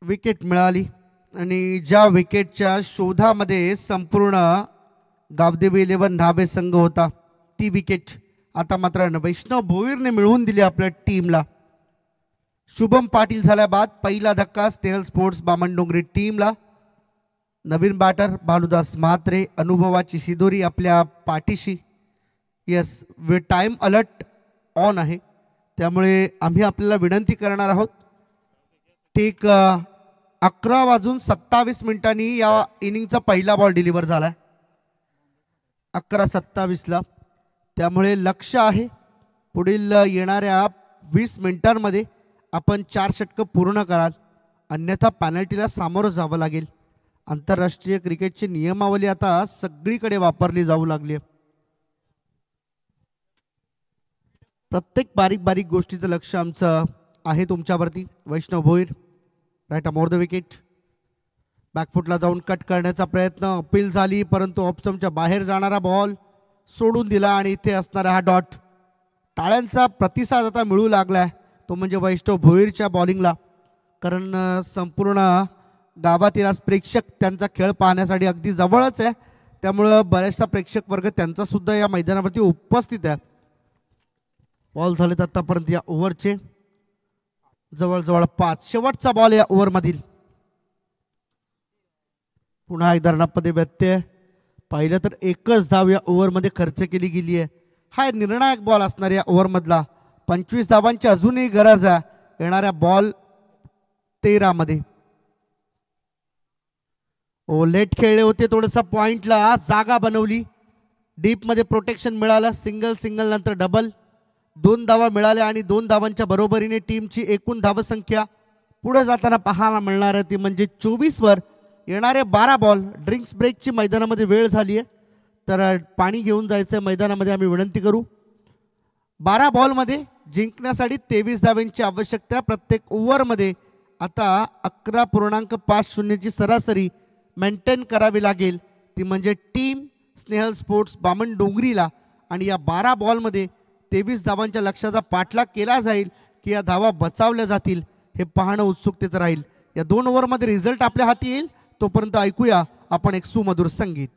विकेट मिळाली आणि ज्या विकेटच्या शोधामध्ये संपूर्ण गावदेवी 11 नावे संघ होता ती विकेट आता मात्र वैष्णव भोईरने मिळवून दिली आपल्या टीमला. शुभम पाटील झाल्या बाद पहिला धक्का स्नेहल स्पोर्ट्स बामणडोंगरी टीमला. नवीन बॅटर भानुदास म्हात्रे, अनुभवाची शिदोरी आपल्या पाठीशी. यस, टाइम अलर्ट ऑन आहे, त्यामुळे आम्ही आपल्याला विनंती करणार आहोत ठीक 11:27 या इनिंगचा पहिला बॉल डिलिव्हर झालाय 11:27ला. त्यामुळे लक्ष आहे पुढील येणाऱ्या 20 मिनिटांमध्ये आपण 4 षटकं पूर्ण कराल, अन्यथा पॅनल्टीला सामोरं जावं लागेल. आंतरराष्ट्रीय क्रिकेटची नियमावली आता सगळीकडे वापरली जाऊ लागली आहे. प्रत्येक बारीक बारीक गोष्टीचं लक्ष आमचं आहे तुमच्यावरती. Vaishnav Bhoir right more the wicket. बॅकफुटला जाऊन कट करण्याचा प्रयत्न, अपील झाली परंतु ऑप्शनच्या बाहेर जाणारा बॉल सोडून दिला आणि इथे असणारा हा डॉट. टाळ्यांचा प्रतिसाद आता मिळू लागलाय तो म्हणजे वैष्णव भोईरच्या बॉलिंगला, कारण संपूर्ण गावातील आज प्रेक्षक त्यांचा खेळ पाहण्यासाठी अगदी जवळच आहे, त्यामुळं बऱ्याचशा प्रेक्षक वर्ग त्यांचा सुद्धा या मैदानावरती उपस्थित आहे. बॉल झालेत आतापर्यंत या ओव्हरचे जवळजवळ 5. शेवटचा बॉल या ओव्हरमधील. पुन्हा एकदा रनामध्ये व्यत्यय. पाहिलं तर एकच धाव या ओव्हरमध्ये खर्च केली गेली आहे. हा निर्णायक बॉल असणार या ओव्हरमधला. 25 धावांची अजूनही गरज आहे येणाऱ्या बॉल 13 मध्ये. लेट खेळले होते, थोडंसं पॉइंटला जागा बनवली, डीपमध्ये प्रोटेक्शन मिळालं. सिंगल नंतर डबल, 2 धावा मिळाल्या आणि 2 धावांच्या बरोबरीने टीमची एकूण धावसंख्या पुढे जाताना पाहायला मिळणार आहे ती म्हणजे 24 वर. येणारे 12 बॉल. ड्रिंक्स ब्रेकची मैदानामध्ये वेळ झाली आहे, तर पाणी घेऊन जायचं मैदानामध्ये आम्ही विनंती करू. 12 बॉलमध्ये जिंकण्यासाठी 23 धावांची आवश्यकता. प्रत्येक ओव्हरमध्ये आता 11.50ची सरासरी मेंटेन करावी लागेल, ती म्हणजे टीम स्नेहल स्पोर्ट्स बामणडोंगरीला. आणि या 12 बॉलमध्ये 23 धावांच्या लक्ष्याचा पाठलाग केला जाईल की या धावा बचावल्या जातील हे पाहणं उत्सुकतेचं राहील. या 2 ओव्हरमध्ये रिझल्ट आपल्या हाती येईल, तोपर्यंत ऐकूया आपण एक सुमधुर संगीत.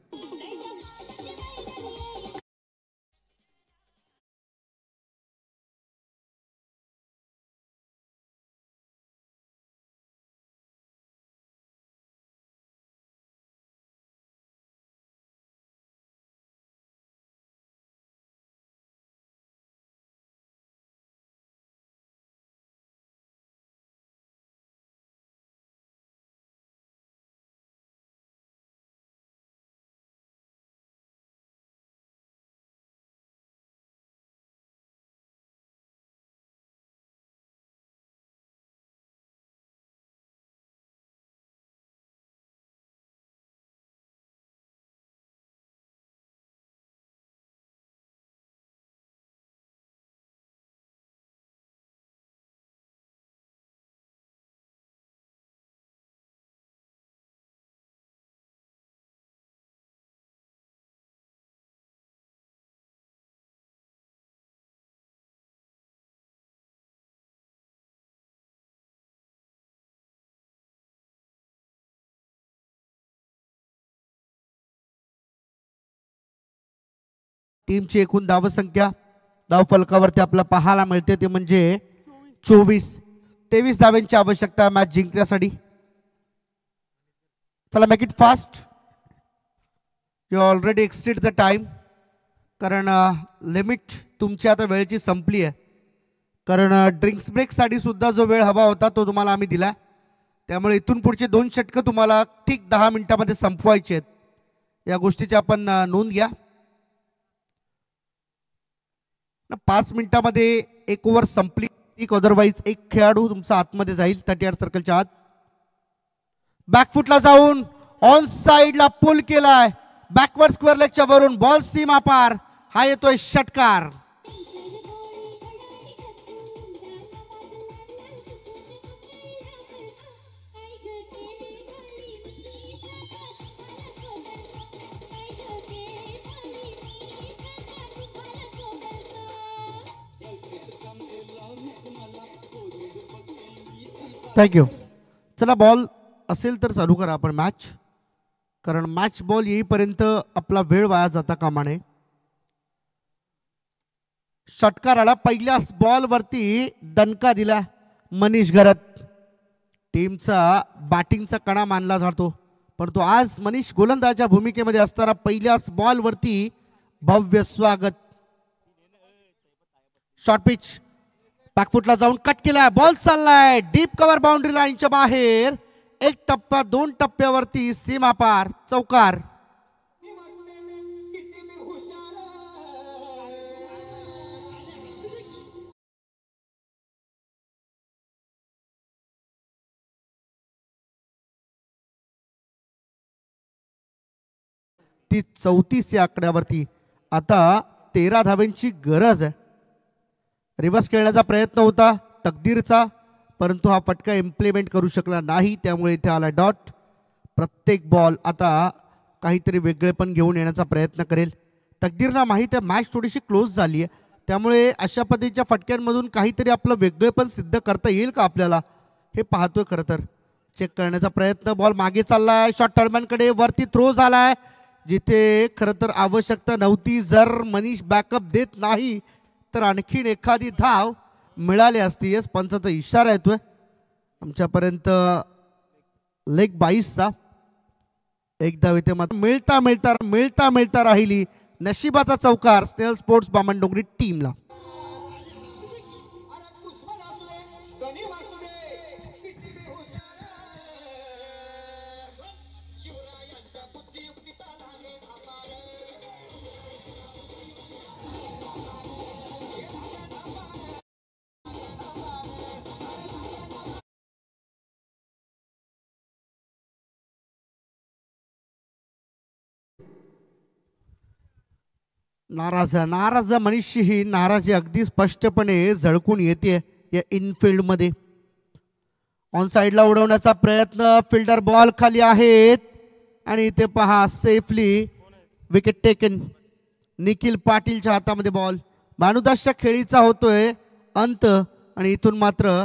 टीमची एकूण धावसंख्या धावफलकावरती आपल्याला पाहायला मिळते ते म्हणजे 24. 23 धावांची आवश्यकता मॅच जिंकण्यासाठी. चला make it fast. You already exceed the time, कारण लिमिट तुमची आता वेळेची संपली आहे. कारण ड्रिंक्स ब्रेकसाठी सुद्धा जो वेळ हवा होता तो तुम्हाला आम्ही दिला, त्यामुळे इथून पुढचे 2 षटकं तुम्हाला ठीक 10 मिनिटांमध्ये संपवायचे आहेत. या गोष्टीची आपण नोंद घ्या. 5 मिनिटांमध्ये एक ओव्हर संपली, अदरवाईज एक खेळाडू तुमचा आतमध्ये जाईल 38 सर्कलच्या आत. बॅकफुटला जाऊन ऑन साइडला पुल केलाय, बॅकवर्ड स्क्वेअर लेगच्या वरून बॉल सीमा पार. हा येतोय षटकार. थँक्यू. चला बॉल असेल तर चालू करा आपण मॅच, कारण मॅच बॉल येईपर्यंत आपला वेळ वाया जाता कामा नये. षटकाराला पहिल्याच बॉल वरती दणका दिला मनीष घरत. टीमचा बॅटिंगचा कणा मानला जातो, परंतु आज मनीष गोलंदाजाच्या भूमिकेमध्ये असताना पहिल्याच बॉल वरती भव्य स्वागत. शॉर्ट पिच, बॅकफुटला जाऊन कट केलाय, बॉल चाललाय डीप कव्हर बाउंड्री लाईनच्या बाहेर. 1 टप्पा 2 टप्प्यावरती सीमा पार, चौकार. ती 34 या आकड्यावरती आता 13 धावांची गरज आहे. रिव्हर्स खेळण्याचा प्रयत्न होता तकदीरचा, परंतु हा फटका इम्प्लिमेंट करू शकला नाही, त्यामुळे इथे आला डॉट. प्रत्येक बॉल आता काहीतरी वेगळेपण घेऊन येण्याचा प्रयत्न करेल. तकदीरला माहीत आहे मॅच थोडीशी क्लोज झाली आहे, त्यामुळे अशा पद्धतीच्या फटक्यांमधून काहीतरी आपलं वेगळेपण सिद्ध करता येईल का आपल्याला, हे पाहतोय. खरं तर चेक करण्याचा प्रयत्न, बॉल मागे चाललाय शॉर्ट टर्मॅनकडे, वरती थ्रो झालाय जिथे खरं तर आवश्यकता नव्हती. जर मनीष बॅकअप देत नाही तर आणखीन एखादी धाव मिळाली असती. येस, पंचाचा इशारा येतोय आमच्यापर्यंत लेग 22चा. एक धाव इथे मात्र मिळता राहिली. नशिबाचा चौकार स्नेहल स्पोर्ट्स बामणडोंगरी टीमला. नाराज मनीषची ही नाराजी अगदी स्पष्टपणे झळकून येते या इनफिल्ड मध्ये. ऑन साइडला उडवण्याचा प्रयत्न, फिल्डर बॉल खाली आहेत आणि इथे पहा सेफली विकेट टेकन. निखिल पाटीलच्या हातामध्ये बॉल. भानुदासच्या खेळीचा होतोय अंत आणि इथून मात्र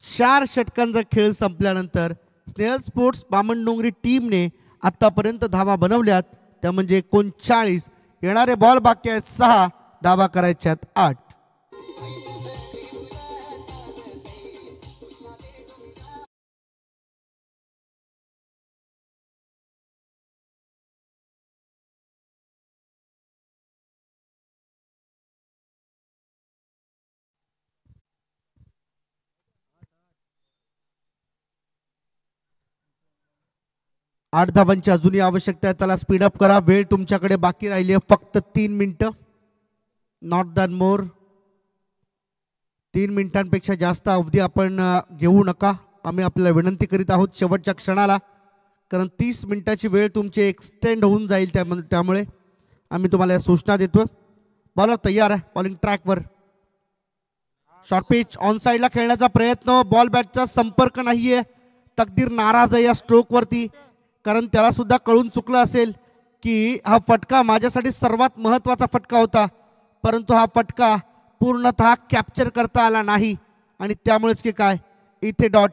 4 षटकांचा खेळ संपल्यानंतर स्नेहल स्पोर्ट्स बामणडोंगरी टीमने आतापर्यंत धावा बनवल्यात, त्या म्हणजे 39. येणारे बॉल बाकी आहेत 6, धावा करायच्यात 8. आठ धावांची अजूनही आवश्यकता आहे. त्याला स्पीडअप करा. वेळ तुमच्याकडे बाकी राहिली आहे फक्त 3 मिनिटं, नॉट दॅन मोर. 3 मिनिटांपेक्षा जास्त अवधी आपण घेऊ नका, आम्ही आपल्याला विनंती करीत आहोत शेवटच्या क्षणाला, कारण 30 मिनिटाची वेळ तुमची एक्सटेंड होऊन जाईल. त्यामुळे आम्ही तुम्हाला सूचना देतोय. बॉलर तयार आहे, बॉलिंग ट्रॅकवर. शॉर्ट पिच ऑन साइडला खेळण्याचा प्रयत्न, बॉल बॅटचा संपर्क नाहीये. तकदीर नाराज आहे या स्ट्रोक वरती, कारण त्याला सुद्धा कळून चुकलं असेल की हा फटका माझ्यासाठी सर्वात महत्त्वाचा फटका होता, परंतु हा फटका पूर्णतः कॅप्चर करता आला नाही आणि त्यामुळेच की काय इथे डॉट.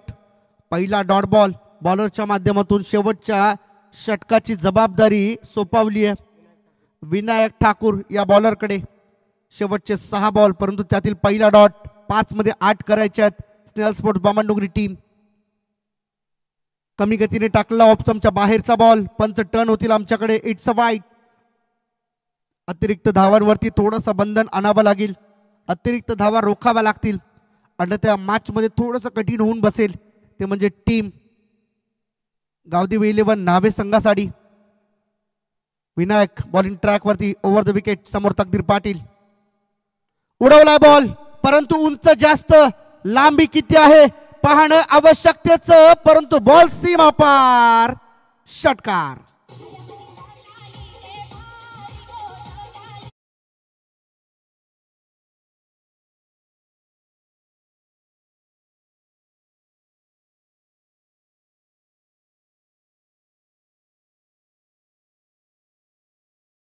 पहिला डॉट बॉल बॉलरच्या माध्यमातून शेवटच्या षटकाची जबाबदारी सोपवली आहे विनायक ठाकूर या बॉलरकडे. शेवटचे 6 बॉल, परंतु त्यातील पहिला डॉट. 5 मध्ये 8 करायचे आहेत स्नेहल स्पोर्ट्स बामणडोंगरी टीम. कमी गतीने टाकला ऑफ स्टंपच्या बाहेरचा बॉल. पंच टर्न होतील आमच्याकडे. It's a wide. अतिरिक्त धावांवरती थोडंसं बंधन आणावं लागेल, अतिरिक्त धावा रोखाव्या लागतील, अन्यथा मॅच मध्ये थोडंसं कठीण होऊन बसेल. ते म्हणजे टीम गावदेव 11 नावे संघासाठी. विनायक बॉलिंग ट्रॅक वरती, ओव्हर द विकेट. समोर तकदीर पाटील. उडवलाय बॉल, परंतु उंच जास्त. लांबी किती आहे पाहणं आवश्यकतेचं, परंतु बॉल सीमा पार. षटकार.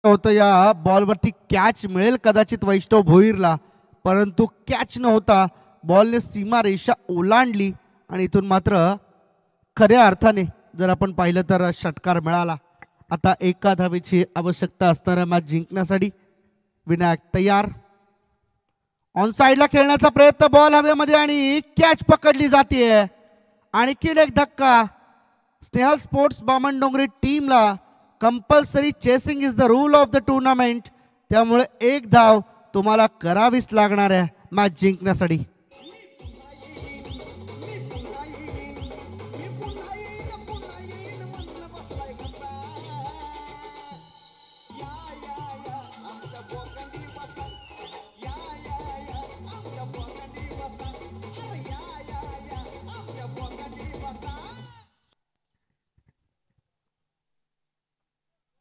होतं या बॉलवरती कॅच मिळेल कदाचित वैष्णव भोईरला, परंतु कॅच न होता बॉलने सीमा रेषा ओलांडली आणि इथून मात्र खऱ्या अर्थाने जर आपण पाहिलं तर षटकार मिळाला. आता एका धावेची आवश्यकता असणाऱ्या मॅच जिंकण्यासाठी. विनायक तयार. ऑन साइडला खेळण्याचा प्रयत्न, बॉल हवेमध्ये आणि कॅच पकडली जाते. आणखीन एक धक्का स्नेहल स्पोर्ट्स बामणडोंगरी टीमला. Compulsory chasing is the rule of the tournament, त्यामुळे एक धाव तुम्हाला करावीच लागणार आहे मॅच जिंकण्यासाठी.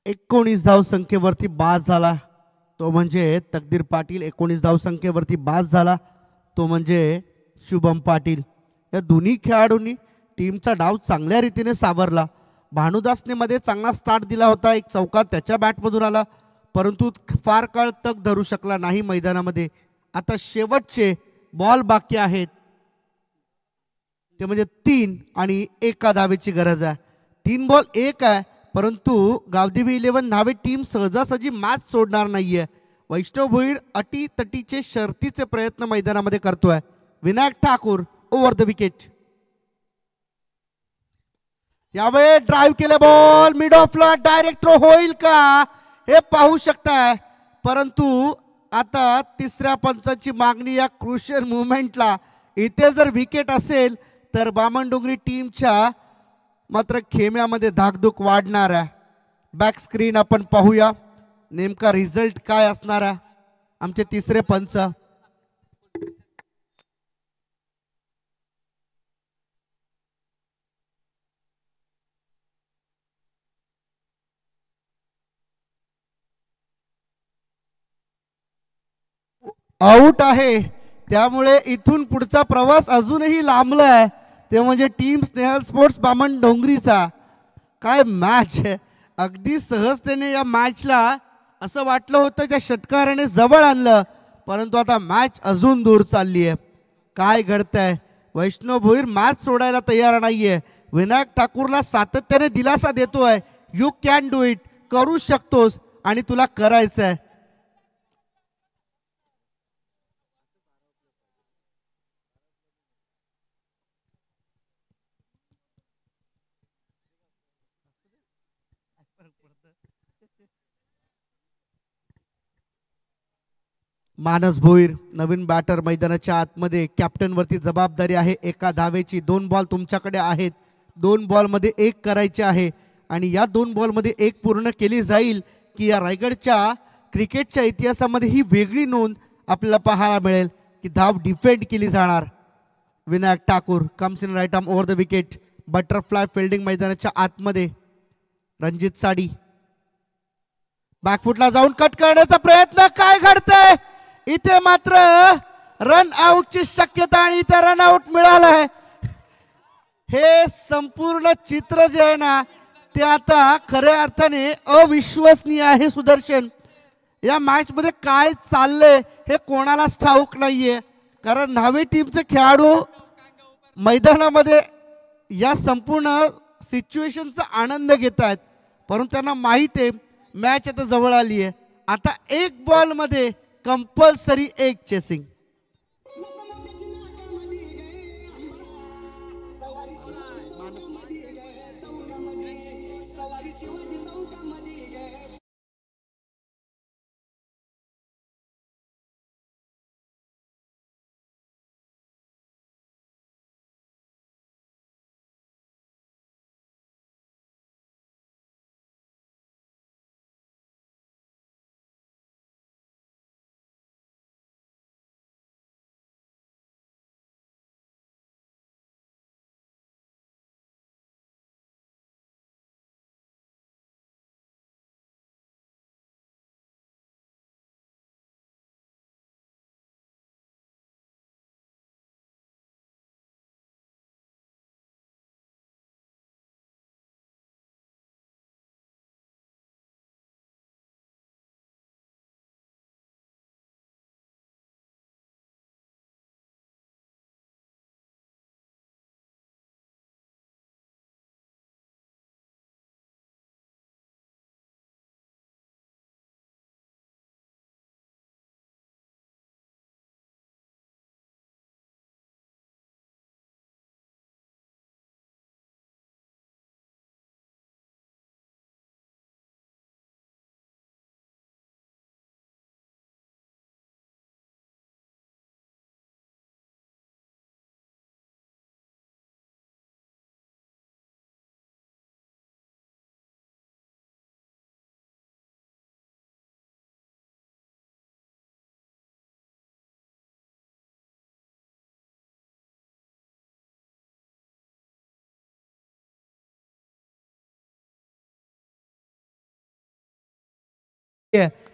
एकोणीस धाव संख्येवरती बाद झाला तो म्हणजे तकदीर पाटील 19 धावसंख्येवरती बाद झाला. तो म्हणजे शुभम पाटील. या दोन्ही खेळाडूंनी टीमचा डाव चांगल्या रीतीने सावरला. भानुदासने मध्ये चांगला स्टार्ट दिला होता, एक चौकार त्याच्या बॅटमधून आला, परंतु फार काळ तग धरू शकला नाही मैदानामध्ये. आता शेवटचे बॉल बाकी आहेत, ते म्हणजे 3 आणि एका धावेची गरज आहे. 3 बॉल 1 आहे, परंतु गावदेवी 11 नावे टीम सहजासहजी मॅच सोडणार नाहीये. वैष्णव भोईर अटी तटीचे शर्तीचे प्रयत्न मैदानामध्ये करतोय. Vinayak Thakur over the wicket. यावेळी ड्राईव्ह केले बॉल मिड ऑफला, डायरेक्ट थ्रो होईल का हे पाहू शकताय. परंतु आता तिसऱ्या पंचाची मागणी या क्रुशियल मुवमेंटला. इथे जर विकेट असेल तर बामणडोंगरी टीमच्या मात्र खेम्यामध्ये धाकधूक वाढणार आहे. बॅक स्क्रीन आपण पाहूया नेमका रिझल्ट काय असणार आहे. आमचे तिसरे पंच आउट आहे, त्यामुळे इथून पुढचा प्रवास अजूनही लांबलाय. ते म्हणजे टीम स्नेहल स्पोर्ट्स बामण डोंगरीचा. काय मॅच आहे, अगदी सहजतेने या मॅचला असं वाटलं होतं त्या षटकाराने जवळ आणलं, परंतु आता मॅच अजून दूर चालली आहे. काय घडतंय, वैष्णव भोईर मॅच सोडायला तयार नाहीये. विनायक ठाकूरला सातत्याने दिलासा देतोय, यू कॅन डू इट, करू शकतोस आणि तुला करायचंय. मानस भोईर नवीन बॅटर मैदानाच्या आतमध्ये. कॅप्टन वरती जबाबदारी आहे एका धावेची. 2 बॉल तुमच्याकडे आहेत, 2 बॉलमध्ये 1 करायचे आहे आणि या 2 बॉलमध्ये 1 पूर्ण केली जाईल की या रायगडच्या क्रिकेटच्या इतिहासामध्ये ही वेगळी नोंद आपल्याला पाहायला मिळेल की धाव डिफेंड केली जाणार. Vinayak Thakur comes in right arm over the wicket. Butterfly fielding मैदानाच्या आतमध्ये. रणजित साडी बॅकफुटला जाऊन कट करण्याचा प्रयत्न. काय घडतंय इथे, मात्र रन आउटची शक्यता आणि इथे रन आउट मिळालंय. हे संपूर्ण चित्र जे आहे ना ते आता खऱ्या अर्थाने अविश्वसनीय आहे. सुदर्शन, या मॅच मध्ये काय चाललंय हे कोणालाच ठाऊक नाहीये, कारण न्हावे टीमचे खेळाडू मैदानामध्ये या संपूर्ण सिच्युएशनचा आनंद घेत आहेत, परंतु त्यांना माहित आहे मॅच आता जवळ आली आहे. आता 1 बॉल मध्ये कंपल्सरी 1 चेसिंग.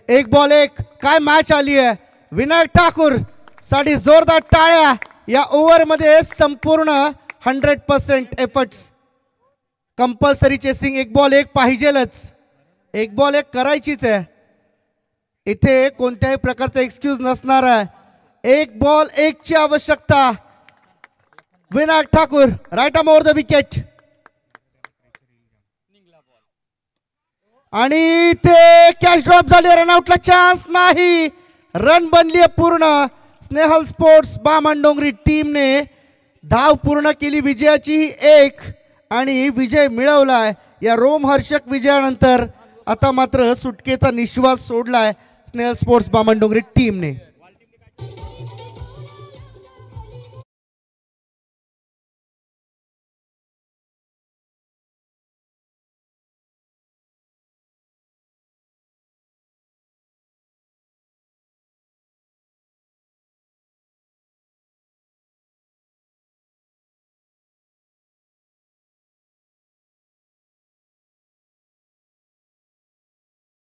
एक बॉल एक, काय मॅच आली आहे. विनायक ठाकूर साठी जोरदार टाळ्या. या ओव्हर मध्ये संपूर्ण 100% एफर्ट्स. Compulsory chasing. एक बॉल एक पाहिजेलच, एक बॉल एक करायचीच आहे. इथे कोणत्याही प्रकारचा एक्सक्यूज नसणार आहे. एक बॉल एक ची आवश्यकता. Vinayak Thakur right arm over the wicket. आणि ते कॅच ड्रॉप झाली. रनआउटला चान्स नाही. रन बनली आहे पूर्ण. स्नेहल स्पोर्ट्स बामणडोंगरी टीमने धाव पूर्ण केली विजयाची एक आणि विजय मिळवलाय. या रोमहर्षक विजयानंतर आता मात्र सुटकेचा निश्वास सोडलाय स्नेहल स्पोर्ट्स बामणडोंगरी टीमने.